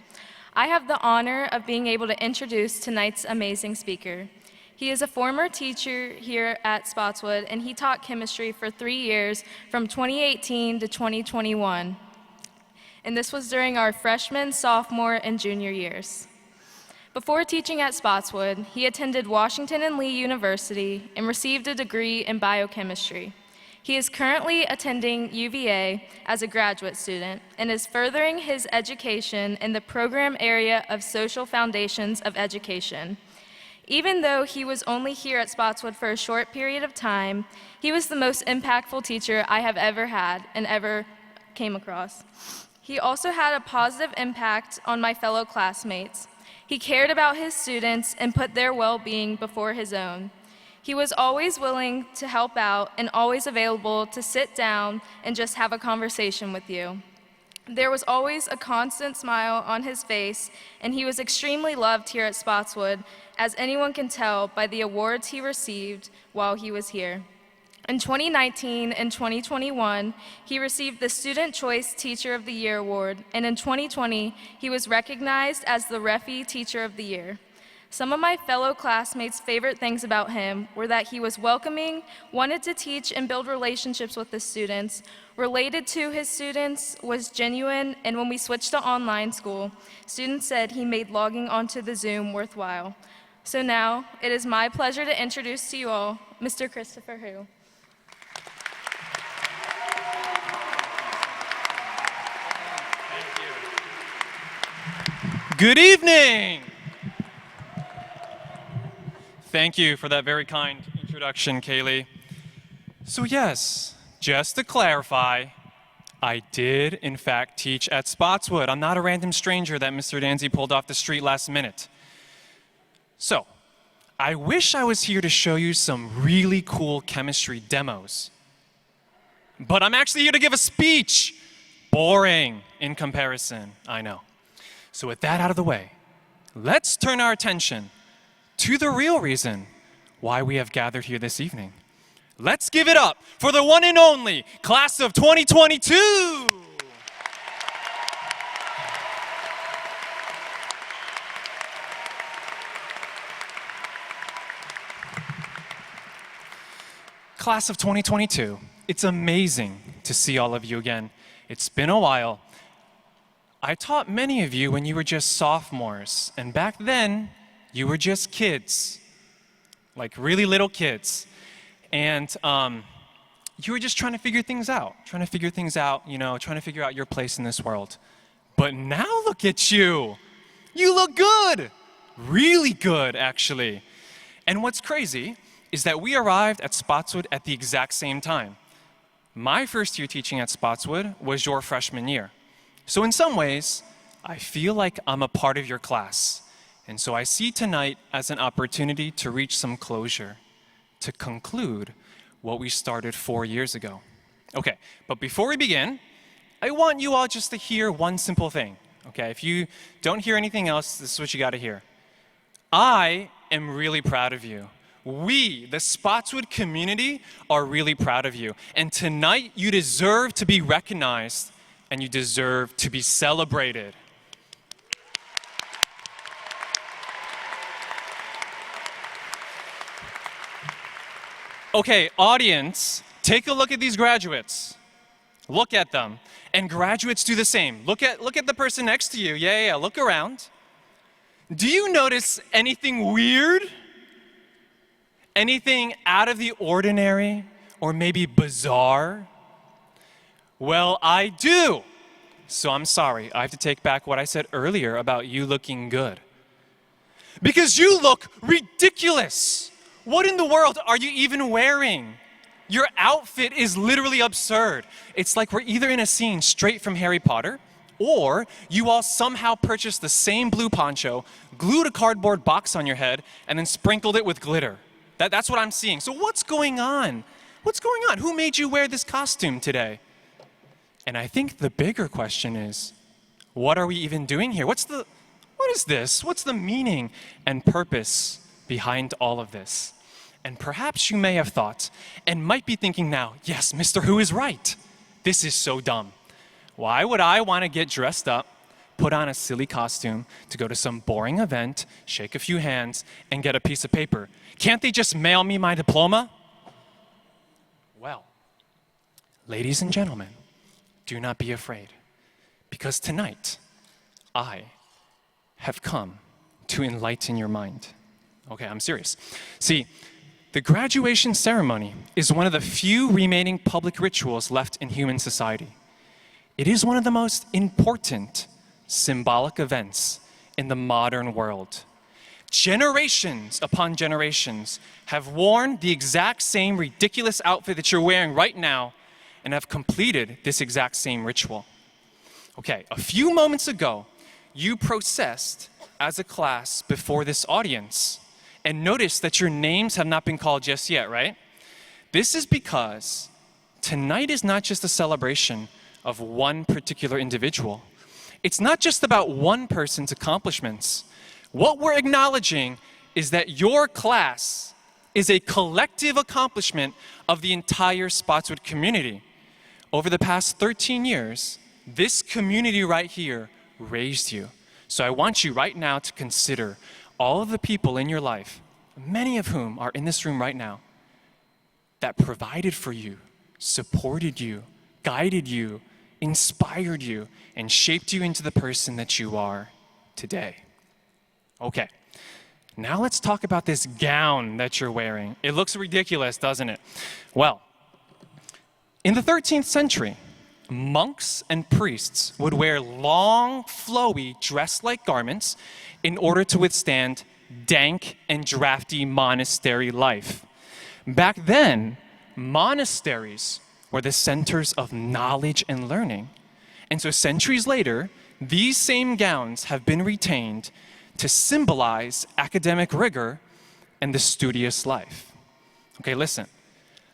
Speaker 7: I have the honor of being able to introduce tonight's amazing speaker. He is a former teacher here at Spotswood, and he taught chemistry for 3 years from 2018 to 2021. And this was during our freshman, sophomore, and junior years. Before teaching at Spotswood, he attended Washington and Lee University and received a degree in biochemistry. He is currently attending UVA as a graduate student and is furthering his education in the program area of Social Foundations of Education. Even though he was only here at Spotswood for a short period of time, he was the most impactful teacher I have ever had and ever came across. He also had a positive impact on my fellow classmates. He cared about his students and put their well-being before his own. He was always willing to help out and always available to sit down and just have a conversation with you. There was always a constant smile on his face, and he was extremely loved here at Spotswood, as anyone can tell by the awards he received while he was here. In 2019 and 2021, he received the Student Choice Teacher of the Year Award, and in 2020, he was recognized as the Refi Teacher of the Year. Some of my fellow classmates' favorite things about him were that he was welcoming, wanted to teach and build relationships with the students, related to his students, was genuine, and when we switched to online school, students said he made logging onto the Zoom worthwhile. So now, it is my pleasure to introduce to you all Mr. Christopher Hu.
Speaker 8: Good evening! Thank you for that very kind introduction, Kaylee. So yes, just to clarify, I did in fact teach at Spotswood. I'm not a random stranger that Mr. Danzy pulled off the street last minute. So, I wish I was here to show you some really cool chemistry demos. But I'm actually here to give a speech. Boring in comparison, I know. So with that out of the way, let's turn our attention to the real reason why we have gathered here this evening. Let's give it up for the one and only class of 2022! Class of 2022, it's amazing to see all of you again. It's been a while. I taught many of you when you were just sophomores, and back then, you were just kids, like really little kids. And you were just trying to figure things out, trying to figure out your place in this world. But now look at you. You look good, really good, actually. And what's crazy is that we arrived at Spotswood at the exact same time. My first year teaching at Spotswood was your freshman year. So in some ways, I feel like I'm a part of your class. And so I see tonight as an opportunity to reach some closure, to conclude what we started 4 years ago. Okay, but before we begin, I want you all just to hear one simple thing. Okay, if you don't hear anything else, this is what you gotta hear. I am really proud of you. We, the Spotswood community, are really proud of you. And tonight, you deserve to be recognized and you deserve to be celebrated. Okay, audience, take a look at these graduates. Look at them. And graduates do the same. Look at the person next to you. Yeah, look around. Do you notice anything weird? Anything out of the ordinary or maybe bizarre? Well, I do. So I'm sorry, I have to take back what I said earlier about you looking good. Because you look ridiculous. What in the world are you even wearing? Your outfit is literally absurd. It's like we're either in a scene straight from Harry Potter, or you all somehow purchased the same blue poncho, glued a cardboard box on your head, and then sprinkled it with glitter. That's what I'm seeing. So what's going on? What's going on? Who made you wear this costume today? And I think the bigger question is, what are we even doing here? What is this? What's the meaning and purpose behind all of this? And perhaps you may have thought, and might be thinking now, yes, Mr. Who is right. This is so dumb. Why would I want to get dressed up, put on a silly costume to go to some boring event, shake a few hands, and get a piece of paper? Can't they just mail me my diploma? Well, ladies and gentlemen, do not be afraid, because tonight I have come to enlighten your mind. Okay, I'm serious. See, the graduation ceremony is one of the few remaining public rituals left in human society. It is one of the most important symbolic events in the modern world. Generations upon generations have worn the exact same ridiculous outfit that you're wearing right now and have completed this exact same ritual. Okay, a few moments ago, you processed as a class before this audience and notice that your names have not been called just yet, right? This is because tonight is not just a celebration of one particular individual. It's not just about one person's accomplishments. What we're acknowledging is that your class is a collective accomplishment of the entire Spotswood community. Over the past 13 years, this community right here raised you. So I want you right now to consider all of the people in your life, many of whom are in this room right now, that provided for you, supported you, guided you, inspired you, and shaped you into the person that you are today. Okay, now let's talk about this gown that you're wearing. It looks ridiculous, doesn't it? Well, in the 13th century, monks and priests would wear long, flowy, dress-like garments in order to withstand dank and drafty monastery life. Back then, monasteries were the centers of knowledge and learning. And so centuries later, these same gowns have been retained to symbolize academic rigor and the studious life. Okay, listen.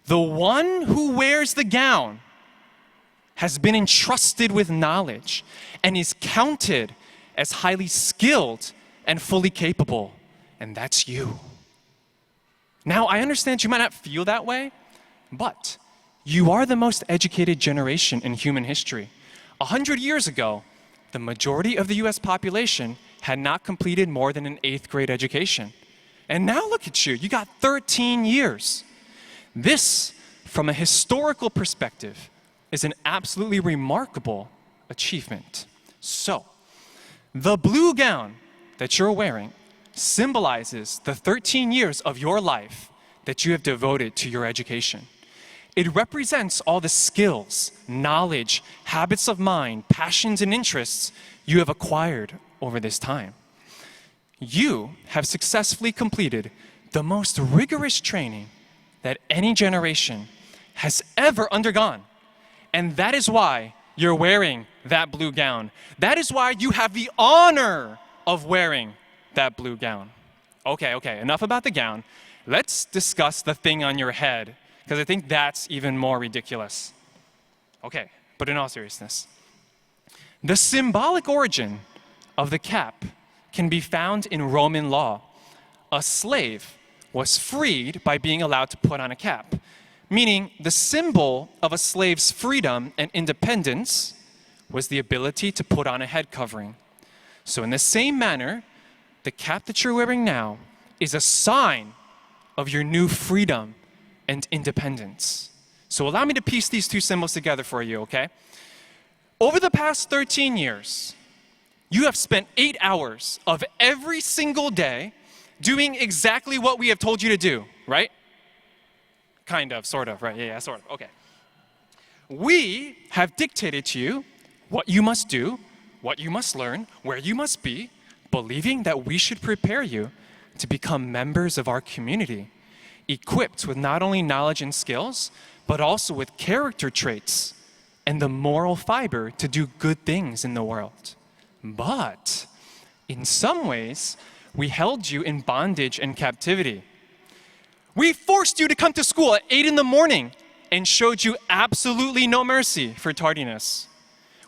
Speaker 8: The one who wears the gown has been entrusted with knowledge and is counted as highly skilled and fully capable, and that's you. Now, I understand you might not feel that way, but you are the most educated generation in human history. 100 years ago, the majority of the US population had not completed more than an 8th grade education. And now look at you, you got 13 years. This, from a historical perspective, is an absolutely remarkable achievement. So, the blue gown that you're wearing symbolizes the 13 years of your life that you have devoted to your education. It represents all the skills, knowledge, habits of mind, passions, and interests you have acquired over this time. You have successfully completed the most rigorous training that any generation has ever undergone. And that is why you're wearing that blue gown. That is why you have the honor of wearing that blue gown. Okay, enough about the gown. Let's discuss the thing on your head, because I think that's even more ridiculous. Okay, but in all seriousness, the symbolic origin of the cap can be found in Roman law. A slave was freed by being allowed to put on a cap, meaning the symbol of a slave's freedom and independence was the ability to put on a head covering. So in the same manner, the cap that you're wearing now is a sign of your new freedom and independence. So allow me to piece these two symbols together for you, okay? Over the past 13 years, you have spent 8 hours of every single day doing exactly what we have told you to do, right? Kind of, sort of, right? Yeah, sort of, okay. We have dictated to you what you must do, what you must learn, where you must be, believing that we should prepare you to become members of our community, equipped with not only knowledge and skills, but also with character traits and the moral fiber to do good things in the world. But in some ways, we held you in bondage and captivity. We forced you to come to school at 8 in the morning and showed you absolutely no mercy for tardiness.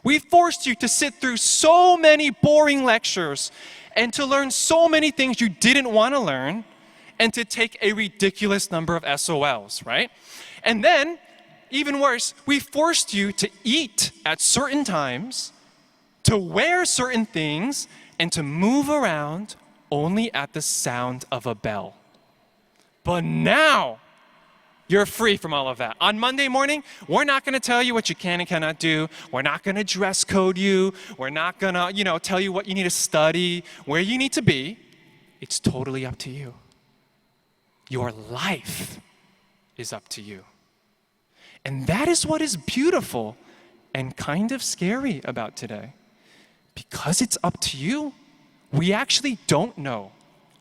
Speaker 8: We forced you to sit through so many boring lectures and to learn so many things you didn't want to learn and to take a ridiculous number of SOLs, right? And then, even worse, we forced you to eat at certain times, to wear certain things, and to move around only at the sound of a bell. But now, you're free from all of that. On Monday morning, we're not going to tell you what you can and cannot do. We're not going to dress code you. We're not going to, tell you what you need to study, where you need to be. It's totally up to you. Your life is up to you. And that is what is beautiful and kind of scary about today. Because it's up to you, we actually don't know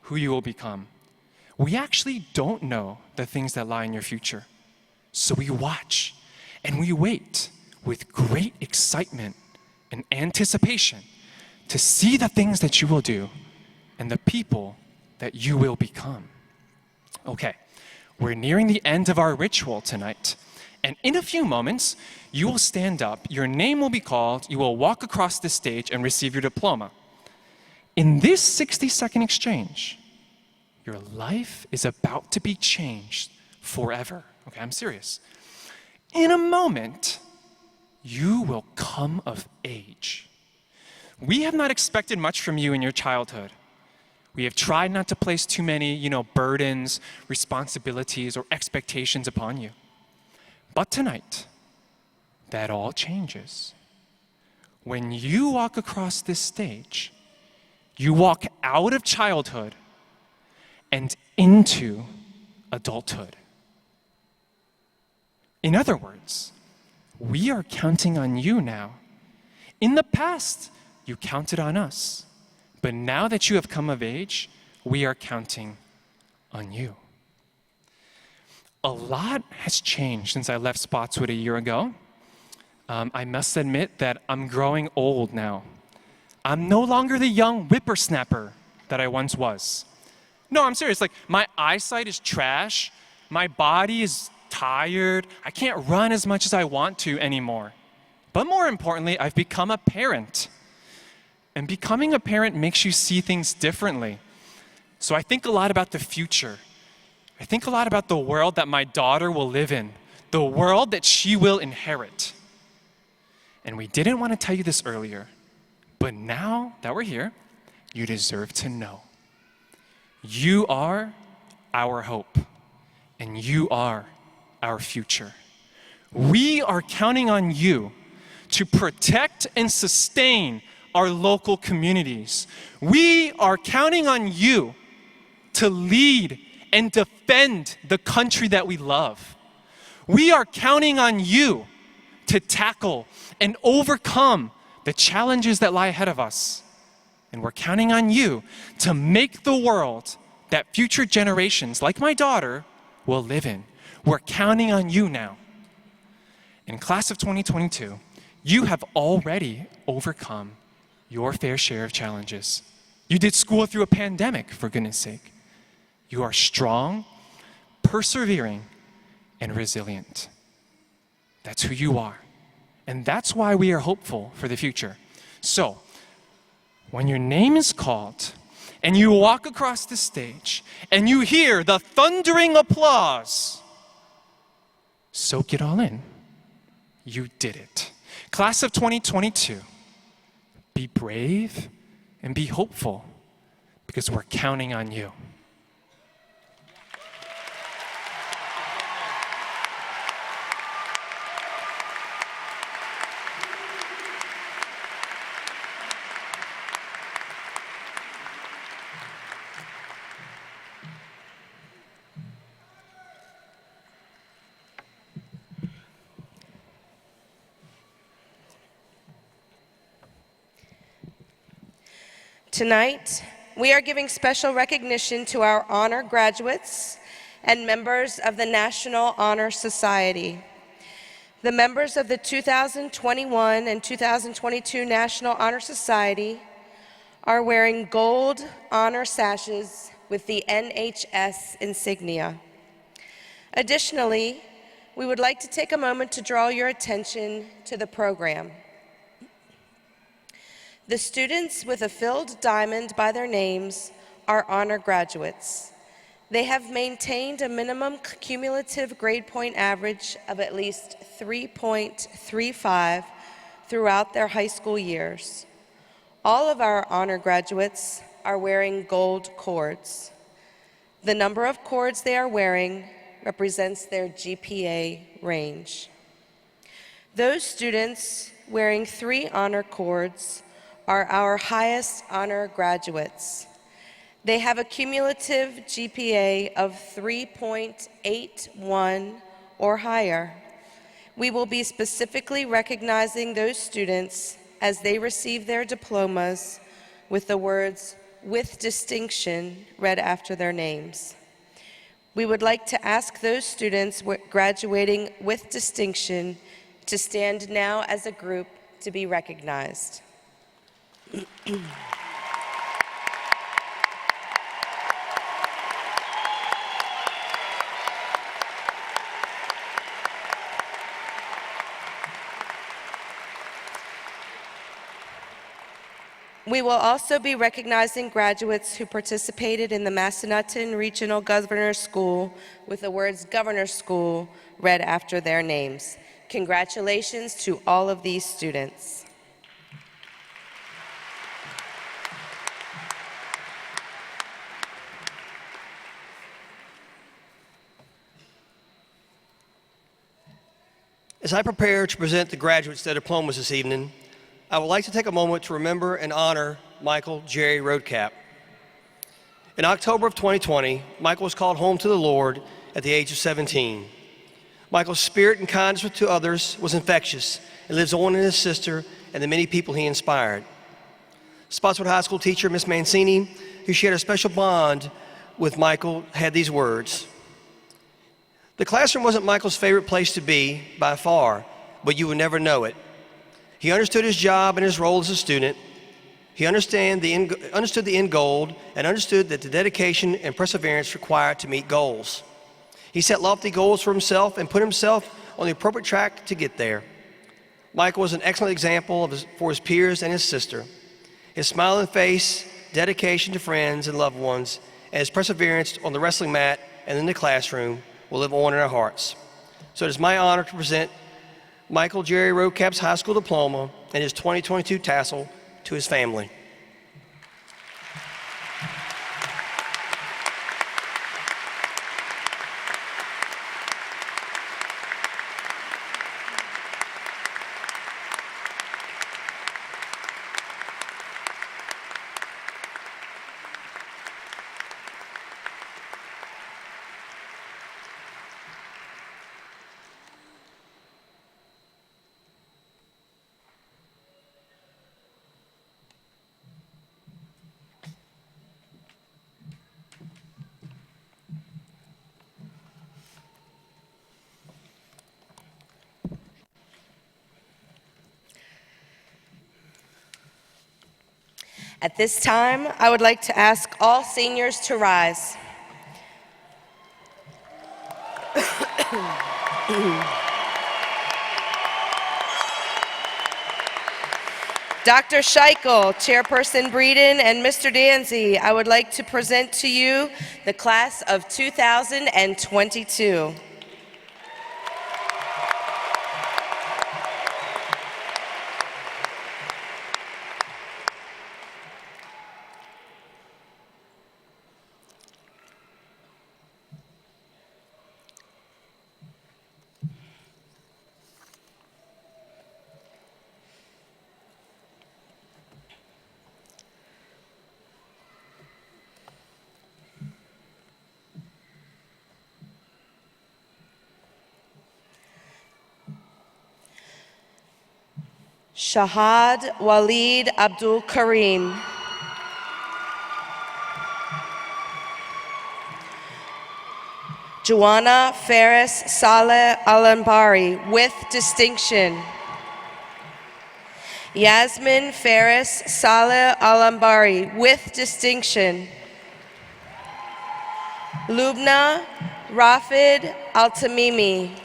Speaker 8: who you will become. We actually don't know the things that lie in your future. So we watch and we wait with great excitement and anticipation to see the things that you will do and the people that you will become. Okay, we're nearing the end of our ritual tonight. And in a few moments, you will stand up, your name will be called, you will walk across the stage and receive your diploma. In this 60-second exchange, your life is about to be changed forever. Okay, I'm serious. In a moment, you will come of age. We have not expected much from you in your childhood. We have tried not to place too many, burdens, responsibilities, or expectations upon you. But tonight, that all changes. When you walk across this stage, you walk out of childhood and into adulthood. In other words, we are counting on you now. In the past, you counted on us. But now that you have come of age, we are counting on you. A lot has changed since I left Spotswood a year ago. I must admit that I'm growing old now. I'm no longer the young whippersnapper that I once was. No, I'm serious. My eyesight is trash. My body is tired. I can't run as much as I want to anymore. But more importantly, I've become a parent. And becoming a parent makes you see things differently. So I think a lot about the future. I think a lot about the world that my daughter will live in, the world that she will inherit. And we didn't want to tell you this earlier, but now that we're here, you deserve to know. You are our hope, and you are our future. We are counting on you to protect and sustain our local communities. We are counting on you to lead and defend the country that we love. We are counting on you to tackle and overcome the challenges that lie ahead of us. And we're counting on you to make the world that future generations, like my daughter, will live in. We're counting on you now. In class of 2022, you have already overcome your fair share of challenges. You did school through a pandemic, for goodness sake. You are strong, persevering, and resilient. That's who you are. And that's why we are hopeful for the future. So, when your name is called, and you walk across the stage, and you hear the thundering applause, soak it all in. You did it. Class of 2022, be brave and be hopeful, because we're counting on you.
Speaker 9: Tonight, we are giving special recognition to our honor graduates and members of the National Honor Society. The members of the 2021 and 2022 National Honor Society are wearing gold honor sashes with the NHS insignia. Additionally, we would like to take a moment to draw your attention to the program. The students with a filled diamond by their names are honor graduates. They have maintained a minimum cumulative grade point average of at least 3.35 throughout their high school years. All of our honor graduates are wearing gold cords. The number of cords they are wearing represents their GPA range. Those students wearing 3 honor cords are our highest honor graduates. They have a cumulative GPA of 3.81 or higher. We will be specifically recognizing those students as they receive their diplomas with the words "with distinction" read after their names. We would like to ask those students graduating with distinction to stand now as a group to be recognized. We will also be recognizing graduates who participated in the Massanutten Regional Governor's School with the words "Governor's School" read after their names. Congratulations to all of these students.
Speaker 3: As I prepare to present the graduates their diplomas this evening, I would like to take a moment to remember and honor Michael Jerry Roadcap. In October of 2020, Michael was called home to the Lord at the age of 17. Michael's spirit and kindness to others was infectious and lives on in his sister and the many people he inspired. Spotswood High School teacher Miss Mancini, who shared a special bond with Michael, had these words: "The classroom wasn't Michael's favorite place to be by far, but you would never know it. He understood his job and his role as a student. He understood the end goal and understood that the dedication and perseverance required to meet goals. He set lofty goals for himself and put himself on the appropriate track to get there. Michael was an excellent example for his peers and his sister. His smiling face, dedication to friends and loved ones, and his perseverance on the wrestling mat and in the classroom will live on in our hearts. So it is my honor to present Michael Jerry Roadcap's high school diploma and his 2022 tassel to his family." At this time, I would like to ask all seniors to rise. Dr. Scheichel, Chairperson Breeden, and Mr. Danzy, I would like to present to you the class of 2022. Shahad Walid Abdul Karim. Joanna Ferris Saleh Al-Anbari with distinction. Yasmin Ferris Saleh Al-Anbari with distinction. Lubna Rafid Al-Tamimi.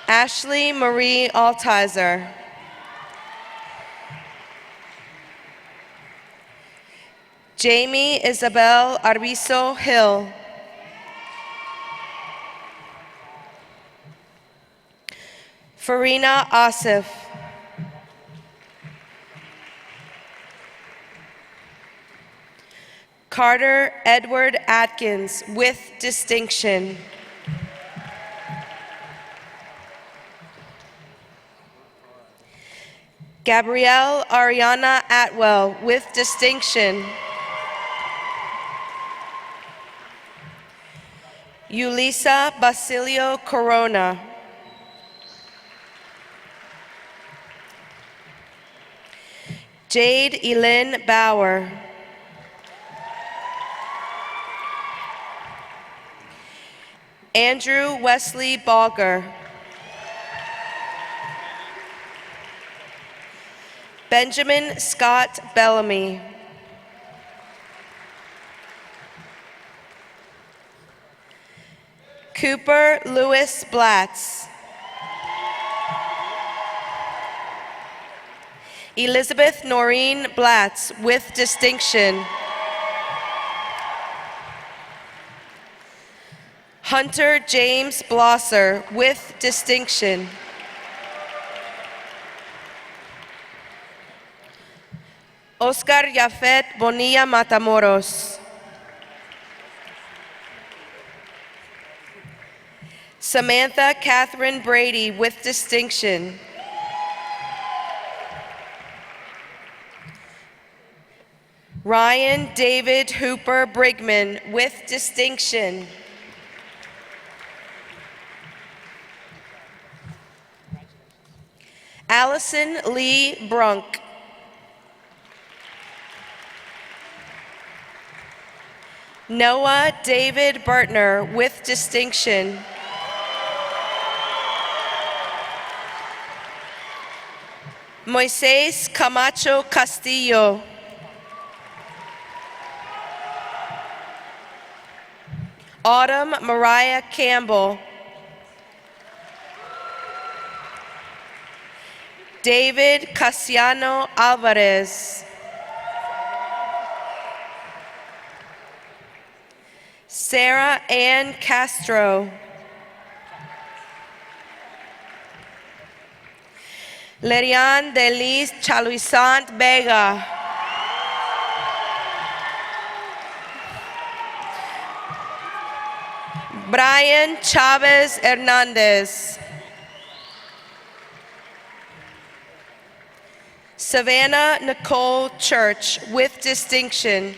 Speaker 3: Ashley Marie Altizer.
Speaker 9: Jamie Isabel Arbizo Hill. Farina Asif. Carter Edward Atkins with distinction. Gabrielle Ariana Atwell with distinction. Yulisa Basilio Corona. Jade Elin Bauer. Andrew Wesley Bogger. Benjamin Scott Bellamy. Cooper Lewis Blatz. Elizabeth Noreen Blatz with distinction. Hunter James Blosser with distinction. Oscar Yafet Bonilla Matamoros. Samantha Catherine Brady with distinction. Ryan David Hooper Brigman with distinction. Allison Lee Brunk. Noah David Bertner with distinction. Moises Camacho Castillo. Autumn Mariah Campbell. David Casiano Alvarez. Sarah Ann Castro. Lerian Delis Chaluisant Vega. Brian Chavez Hernandez. Savannah Nicole Church with distinction.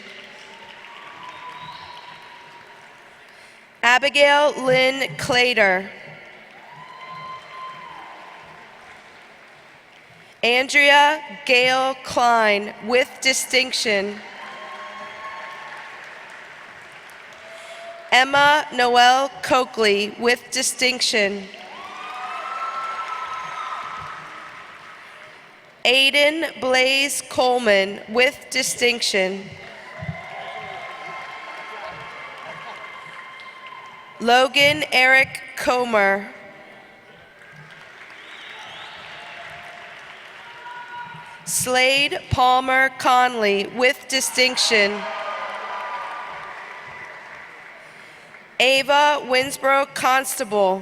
Speaker 9: Abigail Lynn Clater. Andrea Gail Klein with distinction. Emma Noel Coakley with distinction. Aiden Blaze Coleman with distinction. Logan Eric Comer. Slade Palmer Conley with distinction. Ava Winsborough Constable.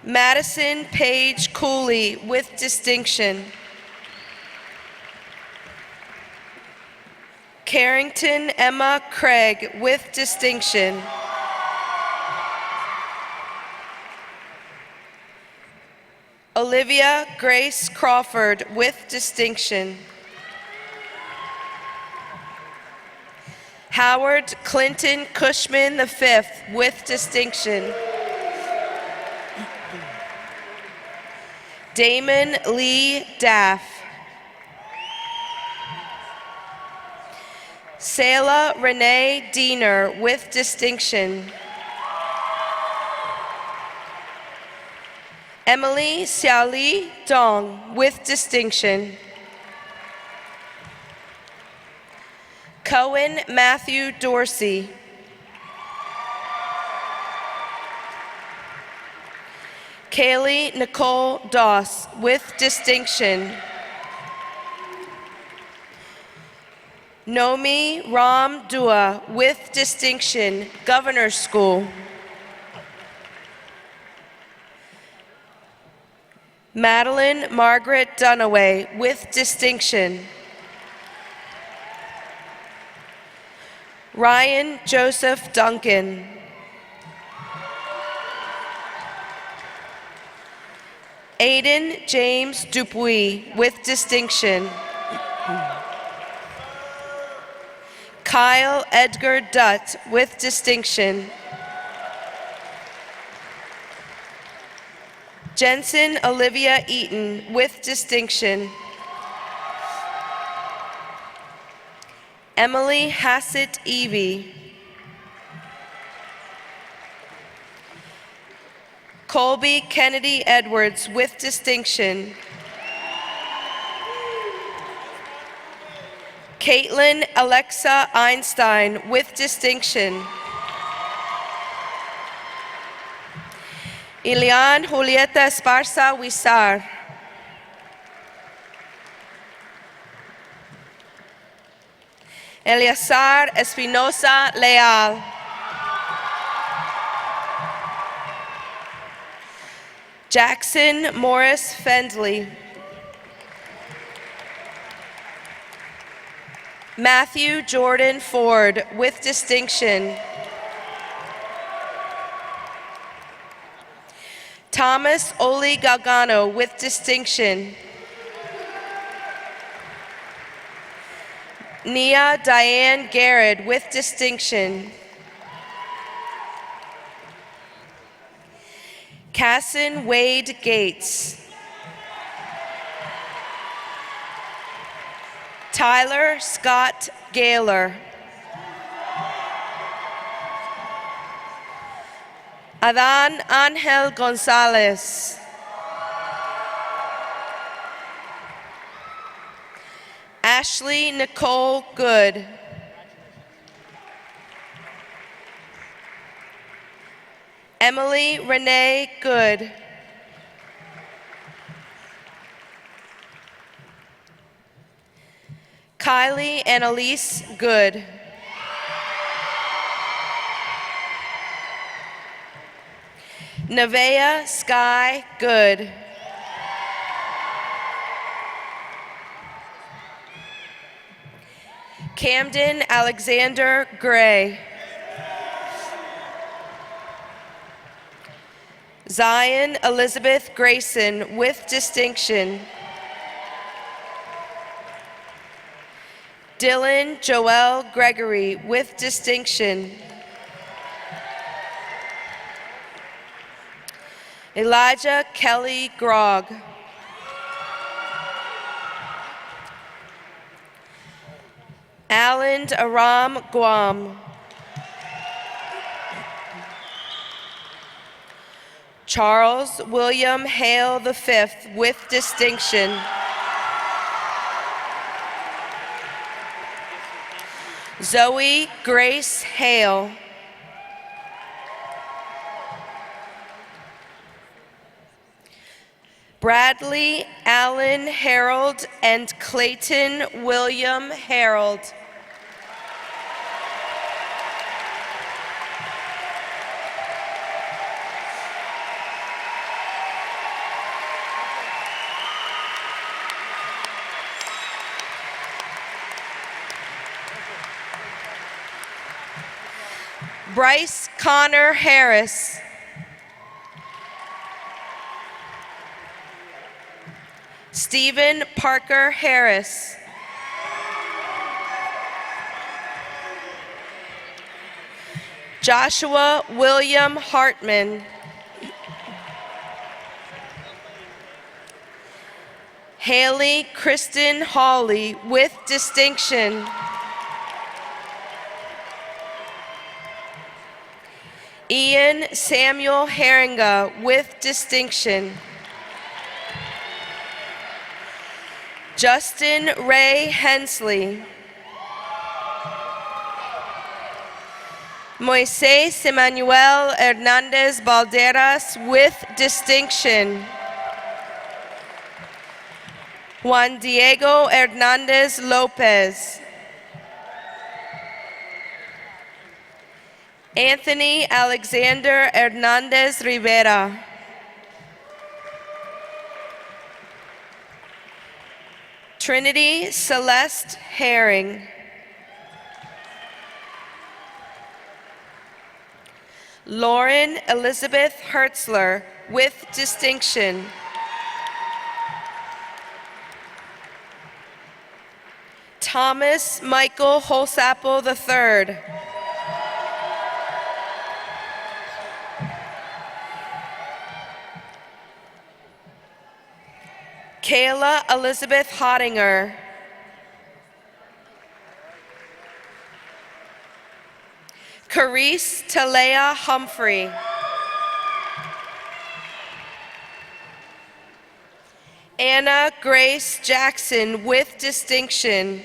Speaker 9: Madison Page Cooley with distinction. Carrington Emma Craig with distinction. Olivia Grace Crawford with distinction. Howard Clinton Cushman V with distinction. Damon Lee Daff. Selah Renee Diener with distinction. Emily Xiaoli Dong with distinction. Cohen Matthew Dorsey. Kaylee Nicole Doss with distinction. Nomi Ram Dua, with distinction, Governor's School. Madeline Margaret Dunaway, with distinction. Ryan Joseph Duncan. Aiden James Dupuis, with distinction. Kyle Edgar Dutt, with distinction. Jensen Olivia Eaton, with distinction. Emily Hassett Evie. Colby Kennedy Edwards, with distinction. Caitlin Alexa Einstein, with distinction. Ilian Julieta Esparza Huizar. Eleazar Espinosa Leal. Jackson Morris Fendley. Matthew Jordan Ford, with distinction. Thomas Oli Galgano, with distinction. Nia Diane Garrett, with distinction. Casson Wade Gates. Tyler Scott Gaylor. Adan Angel Gonzalez. Ashley Nicole Good. Emily Renee Good. Kylie Annalise Good. Nevaeh Sky Good. Camden Alexander Gray. Zion Elizabeth Grayson, with distinction. Dylan Joel Gregory, with distinction. Elijah Kelly Grogg. Alan Aram Guam. Charles William Hale V, with distinction. Zoe Grace Hale. Bradley Allen Harold and Clayton William Harold. Bryce Connor Harris. Stephen Parker Harris. Joshua William Hartman. Haley Kristen Hawley, with distinction. Ian Samuel Herringa, with distinction. Justin Ray Hensley. Moises Emmanuel Hernandez Balderas, with distinction. Juan Diego Hernandez Lopez. Anthony Alexander Hernandez Rivera. Trinity Celeste Herring. Lauren Elizabeth Hertzler, with distinction. Thomas Michael Holsapple III. Kayla Elizabeth Hottinger. Carice Talea Humphrey. Anna Grace Jackson, with distinction.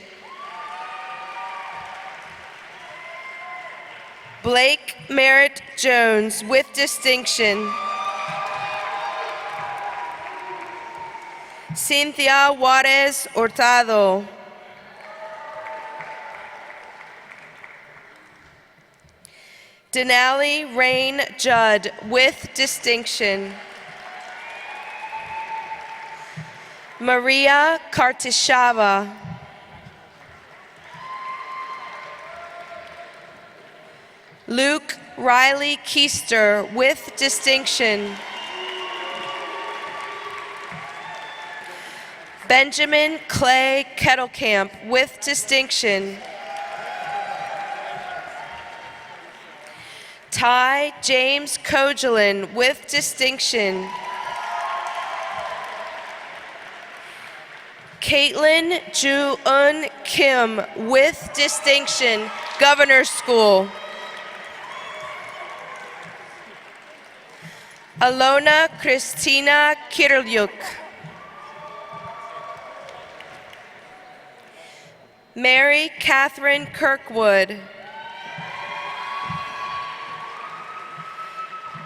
Speaker 9: Blake Merritt Jones, with distinction. Cynthia Juarez Hurtado. Denali Rain Judd, with distinction. Maria Kartishava. Luke Riley Keister, with distinction. Benjamin Clay Kettlecamp, with distinction. Ty James Kogelin, with distinction. Caitlin Ju-un Kim, with distinction, Governor's School. Alona Christina Kirilyuk. Mary Catherine Kirkwood.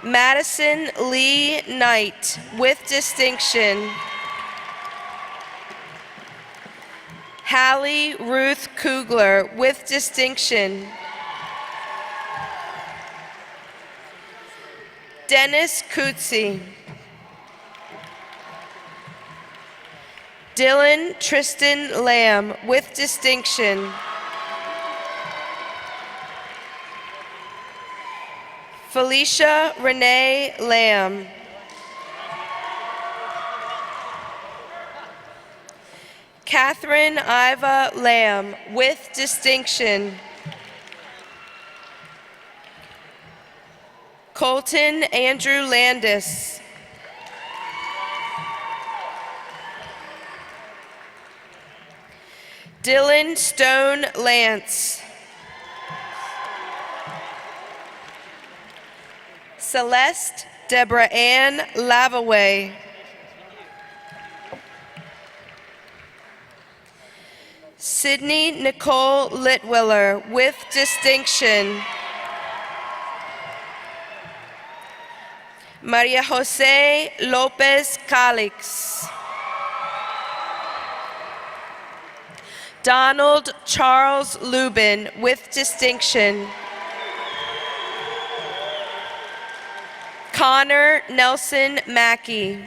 Speaker 9: Madison Lee Knight, with distinction. Hallie Ruth Kugler, with distinction. Dennis Coetzee. Dylan Tristan Lamb, with distinction. Felicia Renee Lamb. Catherine Iva Lamb, with distinction. Colton Andrew Landis. Dylan Stone Lance. Celeste Deborah Ann Lavaway. Sydney Nicole Litwiller, with distinction. Maria Jose Lopez Calix. Donald Charles Lubin, with distinction. Connor Nelson Mackey.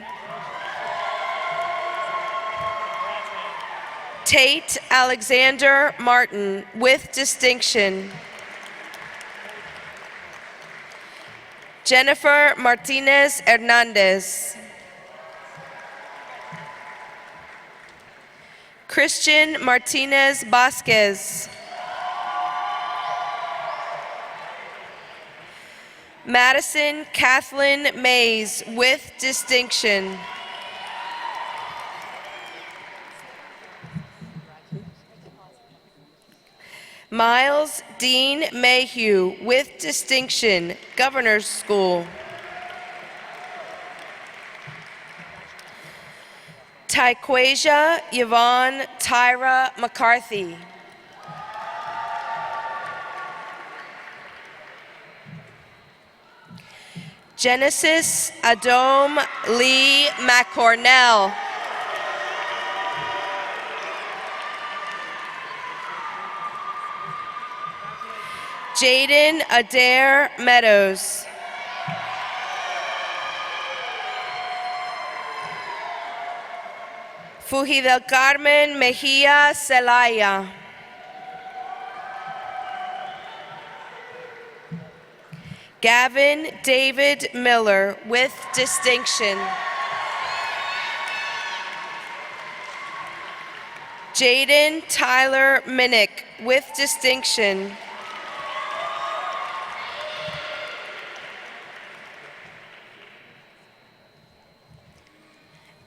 Speaker 9: Tate Alexander Martin, with distinction. Jennifer Martinez Hernandez. Christian Martinez Vasquez. Madison Kathleen Mays, with distinction. Miles Dean Mayhew, with distinction, Governor's School. Tyquasia Yvonne Tyra McCarthy. Genesis Adom Lee McCornell. Jaden Adair Meadows. Fuji del Carmen Mejia Celaya. Gavin David Miller with distinction. Jaden Tyler Minnick with distinction.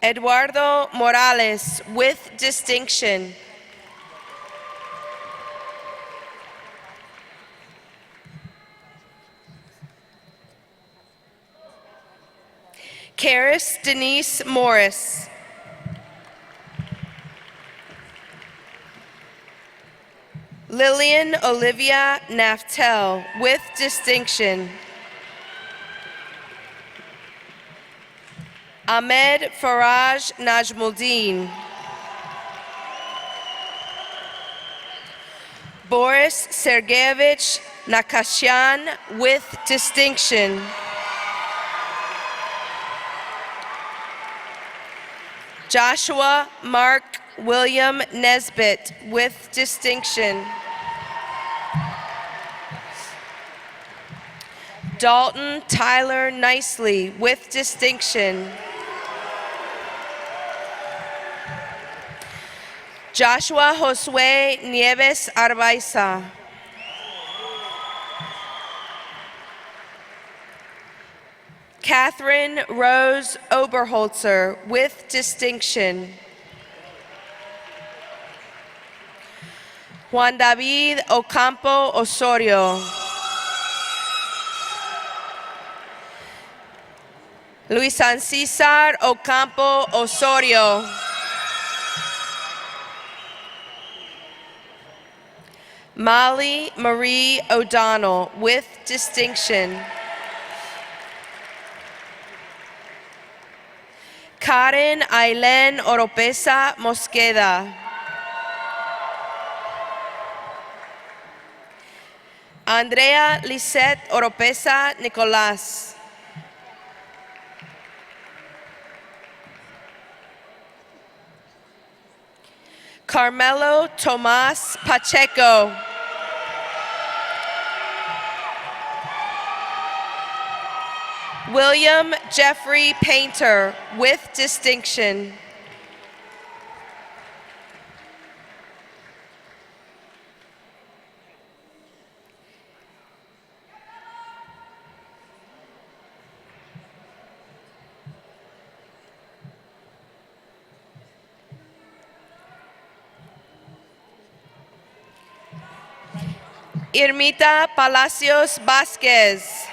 Speaker 9: Eduardo Morales with distinction. Karis Denise Morris. Lillian Olivia Naftel with distinction. Ahmed Faraj Najmuddin. Boris Sergeyevich Nakashian with distinction. Joshua Mark William Nesbitt with distinction. Dalton Tyler Nicely with distinction. Joshua Josue Nieves Arbaiza. Catherine Rose Oberholzer with distinction. Juan David Ocampo Osorio. Luisan Cesar Ocampo Osorio. Molly Marie O'Donnell with distinction. Karen Aileen Oropesa Mosqueda. Andrea Lisette Oropesa Nicolás. Carmelo Tomas Pacheco. William Jeffrey Painter with distinction. Irmita Palacios Vasquez.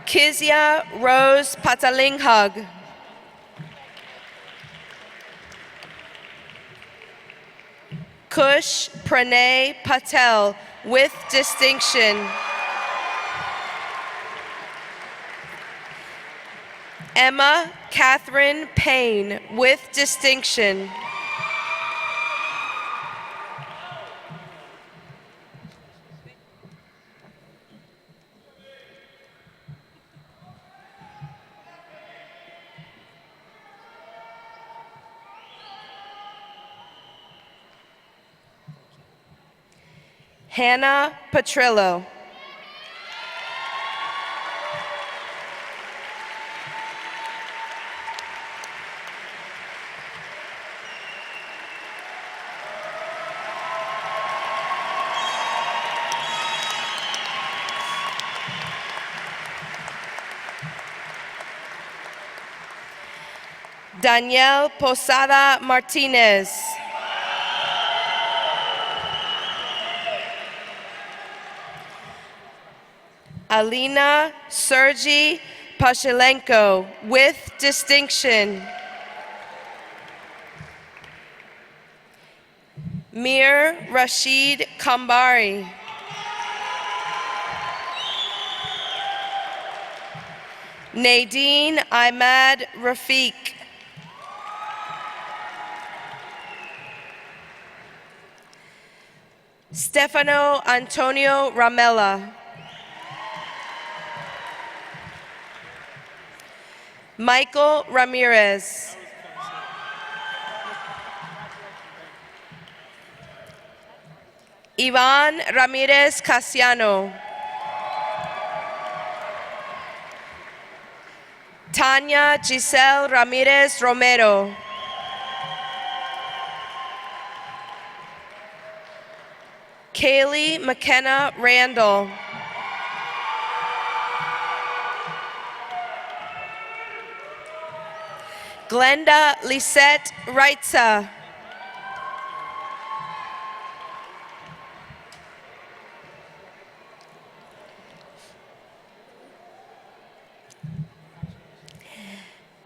Speaker 9: Kizia Rose Patalinghug. Kush Pranay Patel with distinction. Emma Catherine Payne with distinction. Hannah Petrillo. Danielle Posada Martinez. Alina Sergi Pashelenko with distinction. Mir Rashid Kambari. Nadine Ahmad Rafiq. Stefano Antonio Ramella. Michael Ramirez. Ivan Ramirez Casiano. Tanya Giselle Ramirez Romero. Kaylee McKenna Randall. Glenda Lisette Reitza.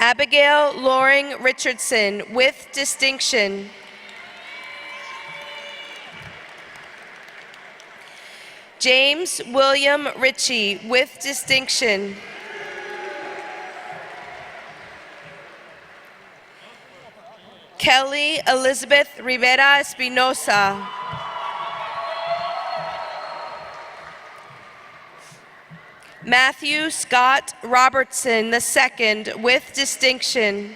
Speaker 9: Abigail Loring Richardson with distinction. James William Ritchie with distinction. Kelly Elizabeth Rivera Espinosa. Matthew Scott Robertson II with distinction.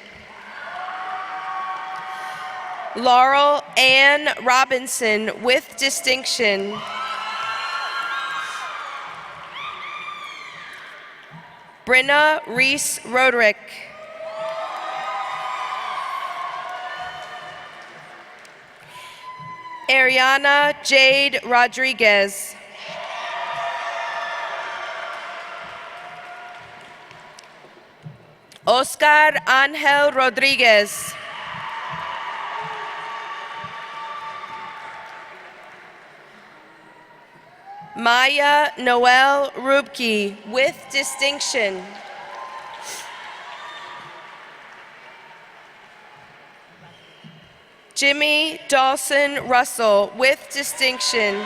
Speaker 9: Laurel Ann Robinson with distinction. Brenna Reese Roderick. Ariana Jade Rodriguez. Oscar Angel Rodriguez. Maya Noel Rubke with distinction. Jimmy Dawson Russell with distinction.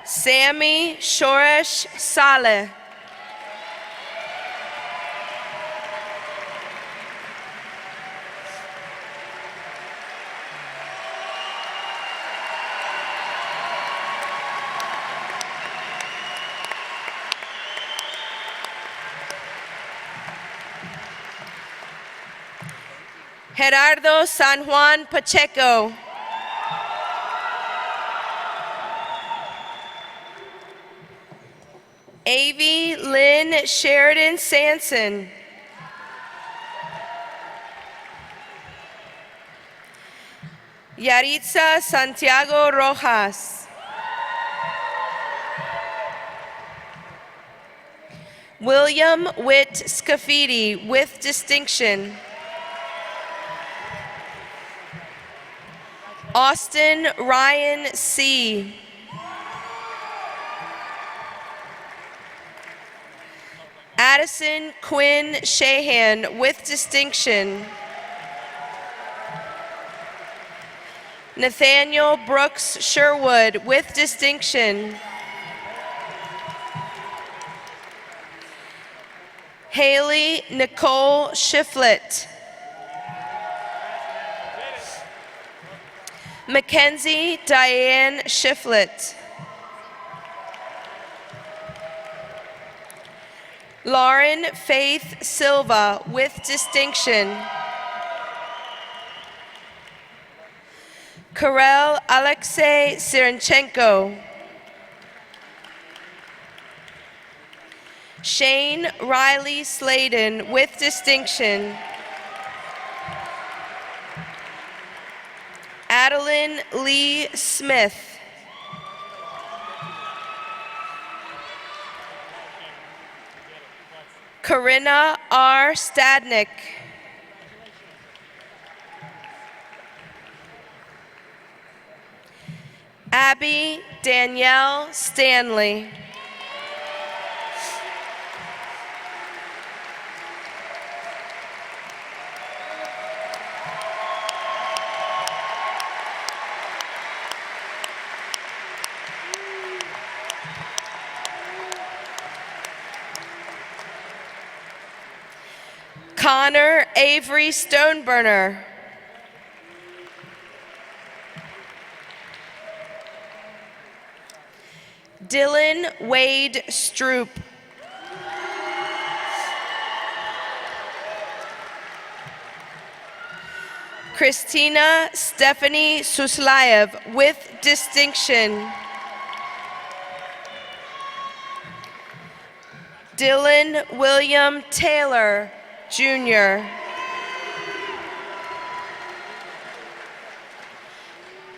Speaker 9: Sammy Shoresh Saleh. Gerardo San Juan Pacheco. Avi Lynn Sheridan Sanson. Yaritza Santiago Rojas. William Witt Scafidi with distinction. Austin Ryan C. Addison Quinn Shahan with distinction. Nathaniel Brooks Sherwood with distinction. Haley Nicole Shiflett. Mackenzie Diane Shiflett. Lauren Faith Silva with distinction. Karel Alexei Sirenchenko. Shane Riley Sladen with distinction. Adeline Lee Smith. Corinna R. Stadnick. Abby Danielle Stanley. Connor Avery Stoneburner. Dylan Wade Stroop. Christina Stephanie Suslayev with distinction. Dylan William Taylor, Jr.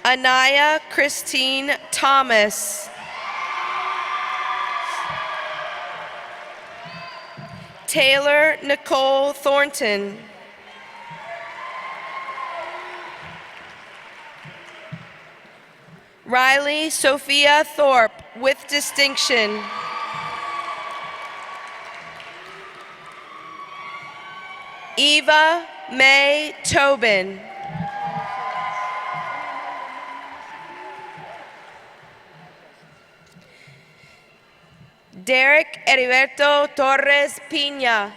Speaker 9: Anaya Christine Thomas. Taylor Nicole Thornton. Riley Sophia Thorpe with distinction. Eva May Tobin. Derek Heriberto Torres Piña.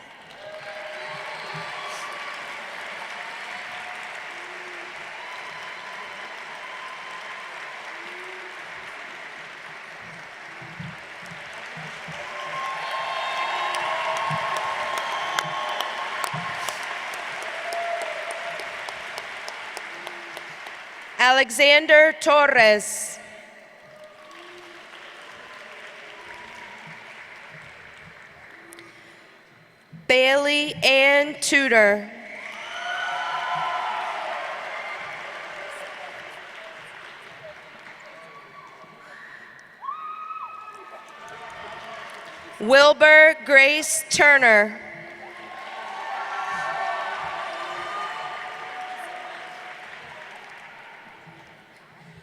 Speaker 9: Alexander Torres. Bailey Ann Tudor. Wilbur Grace Turner.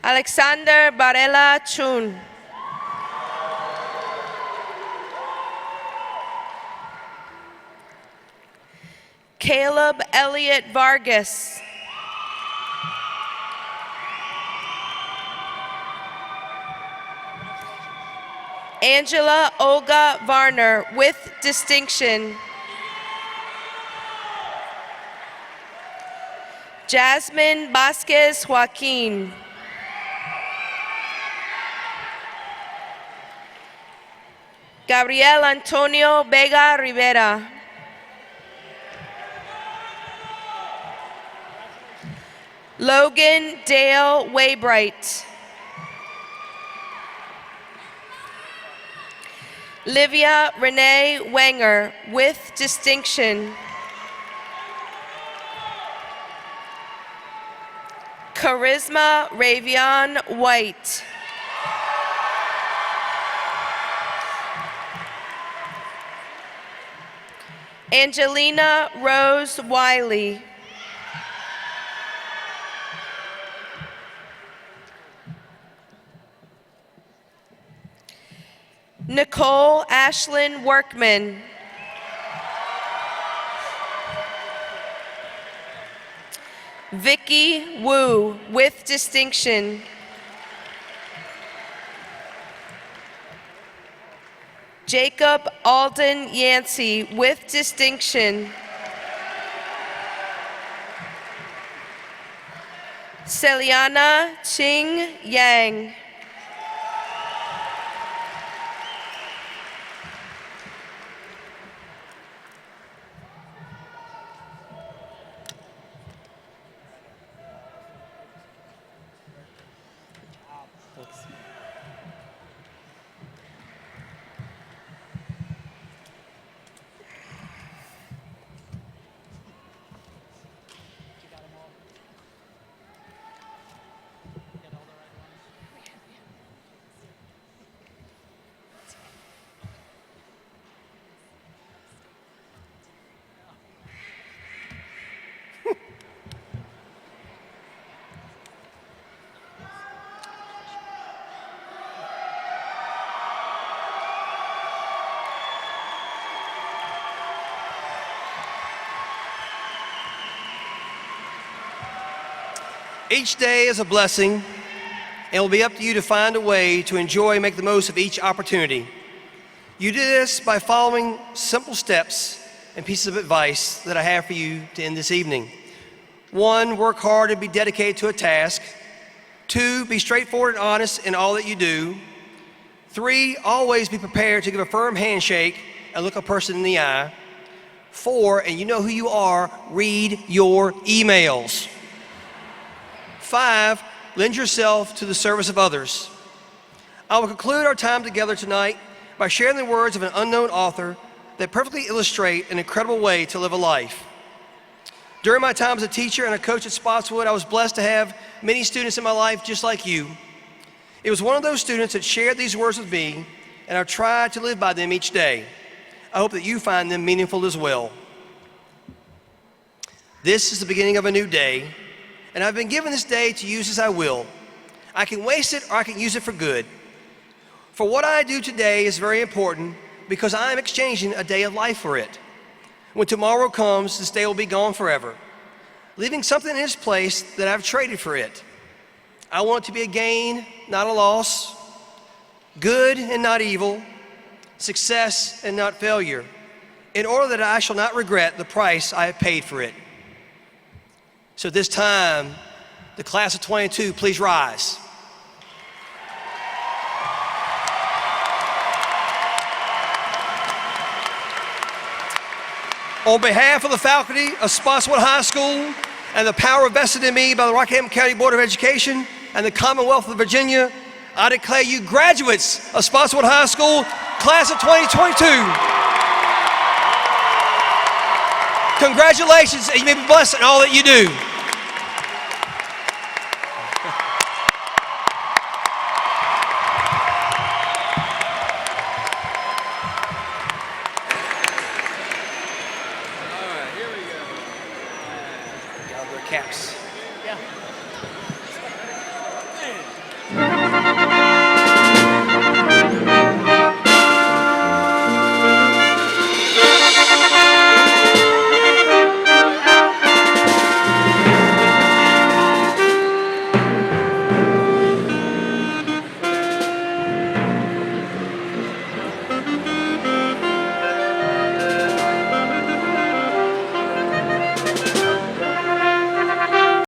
Speaker 9: Alexander Varela Chun. Caleb Elliott Vargas. Angela Olga Varner with distinction. Jasmine Vasquez Joaquin. Gabriel Antonio Vega Rivera. Logan Dale Waybright. Livia Renee Wenger with distinction. Charisma Ravion White. Angelina Rose Wiley. Nicole Ashlyn Workman. Vicky Wu with distinction. Jacob Alden Yancey with distinction. Celiana Ching Yang.
Speaker 3: Each day is a blessing, and it will be up to you to find a way to enjoy and make the most of each opportunity. You do this by following simple steps and pieces of advice that I have for you to end this evening. 1, work hard and be dedicated to a task. 2, be straightforward and honest in all that you do. 3, always be prepared to give a firm handshake and look a person in the eye. 4, and you know who you are, read your emails. 5, lend yourself to the service of others. I will conclude our time together tonight by sharing the words of an unknown author that perfectly illustrate an incredible way to live a life. During my time as a teacher and a coach at Spotswood, I was blessed to have many students in my life just like you. It was one of those students that shared these words with me, and I've tried to live by them each day. I hope that you find them meaningful as well. This is the beginning of a new day, and I've been given this day to use as I will. I can waste it or I can use it for good. For what I do today is very important because I am exchanging a day of life for it. When tomorrow comes, this day will be gone forever, leaving something in its place that I've traded for it. I want it to be a gain, not a loss, good and not evil, success and not failure, in order that I shall not regret the price I have paid for it. So this time, the class of 22, please rise. On behalf of the faculty of Spotswood High School and the power vested in me by the Rockingham County Board of Education and the Commonwealth of Virginia, I declare you graduates of Spotswood High School, class of 2022. Congratulations, and you may be blessed in all that you do.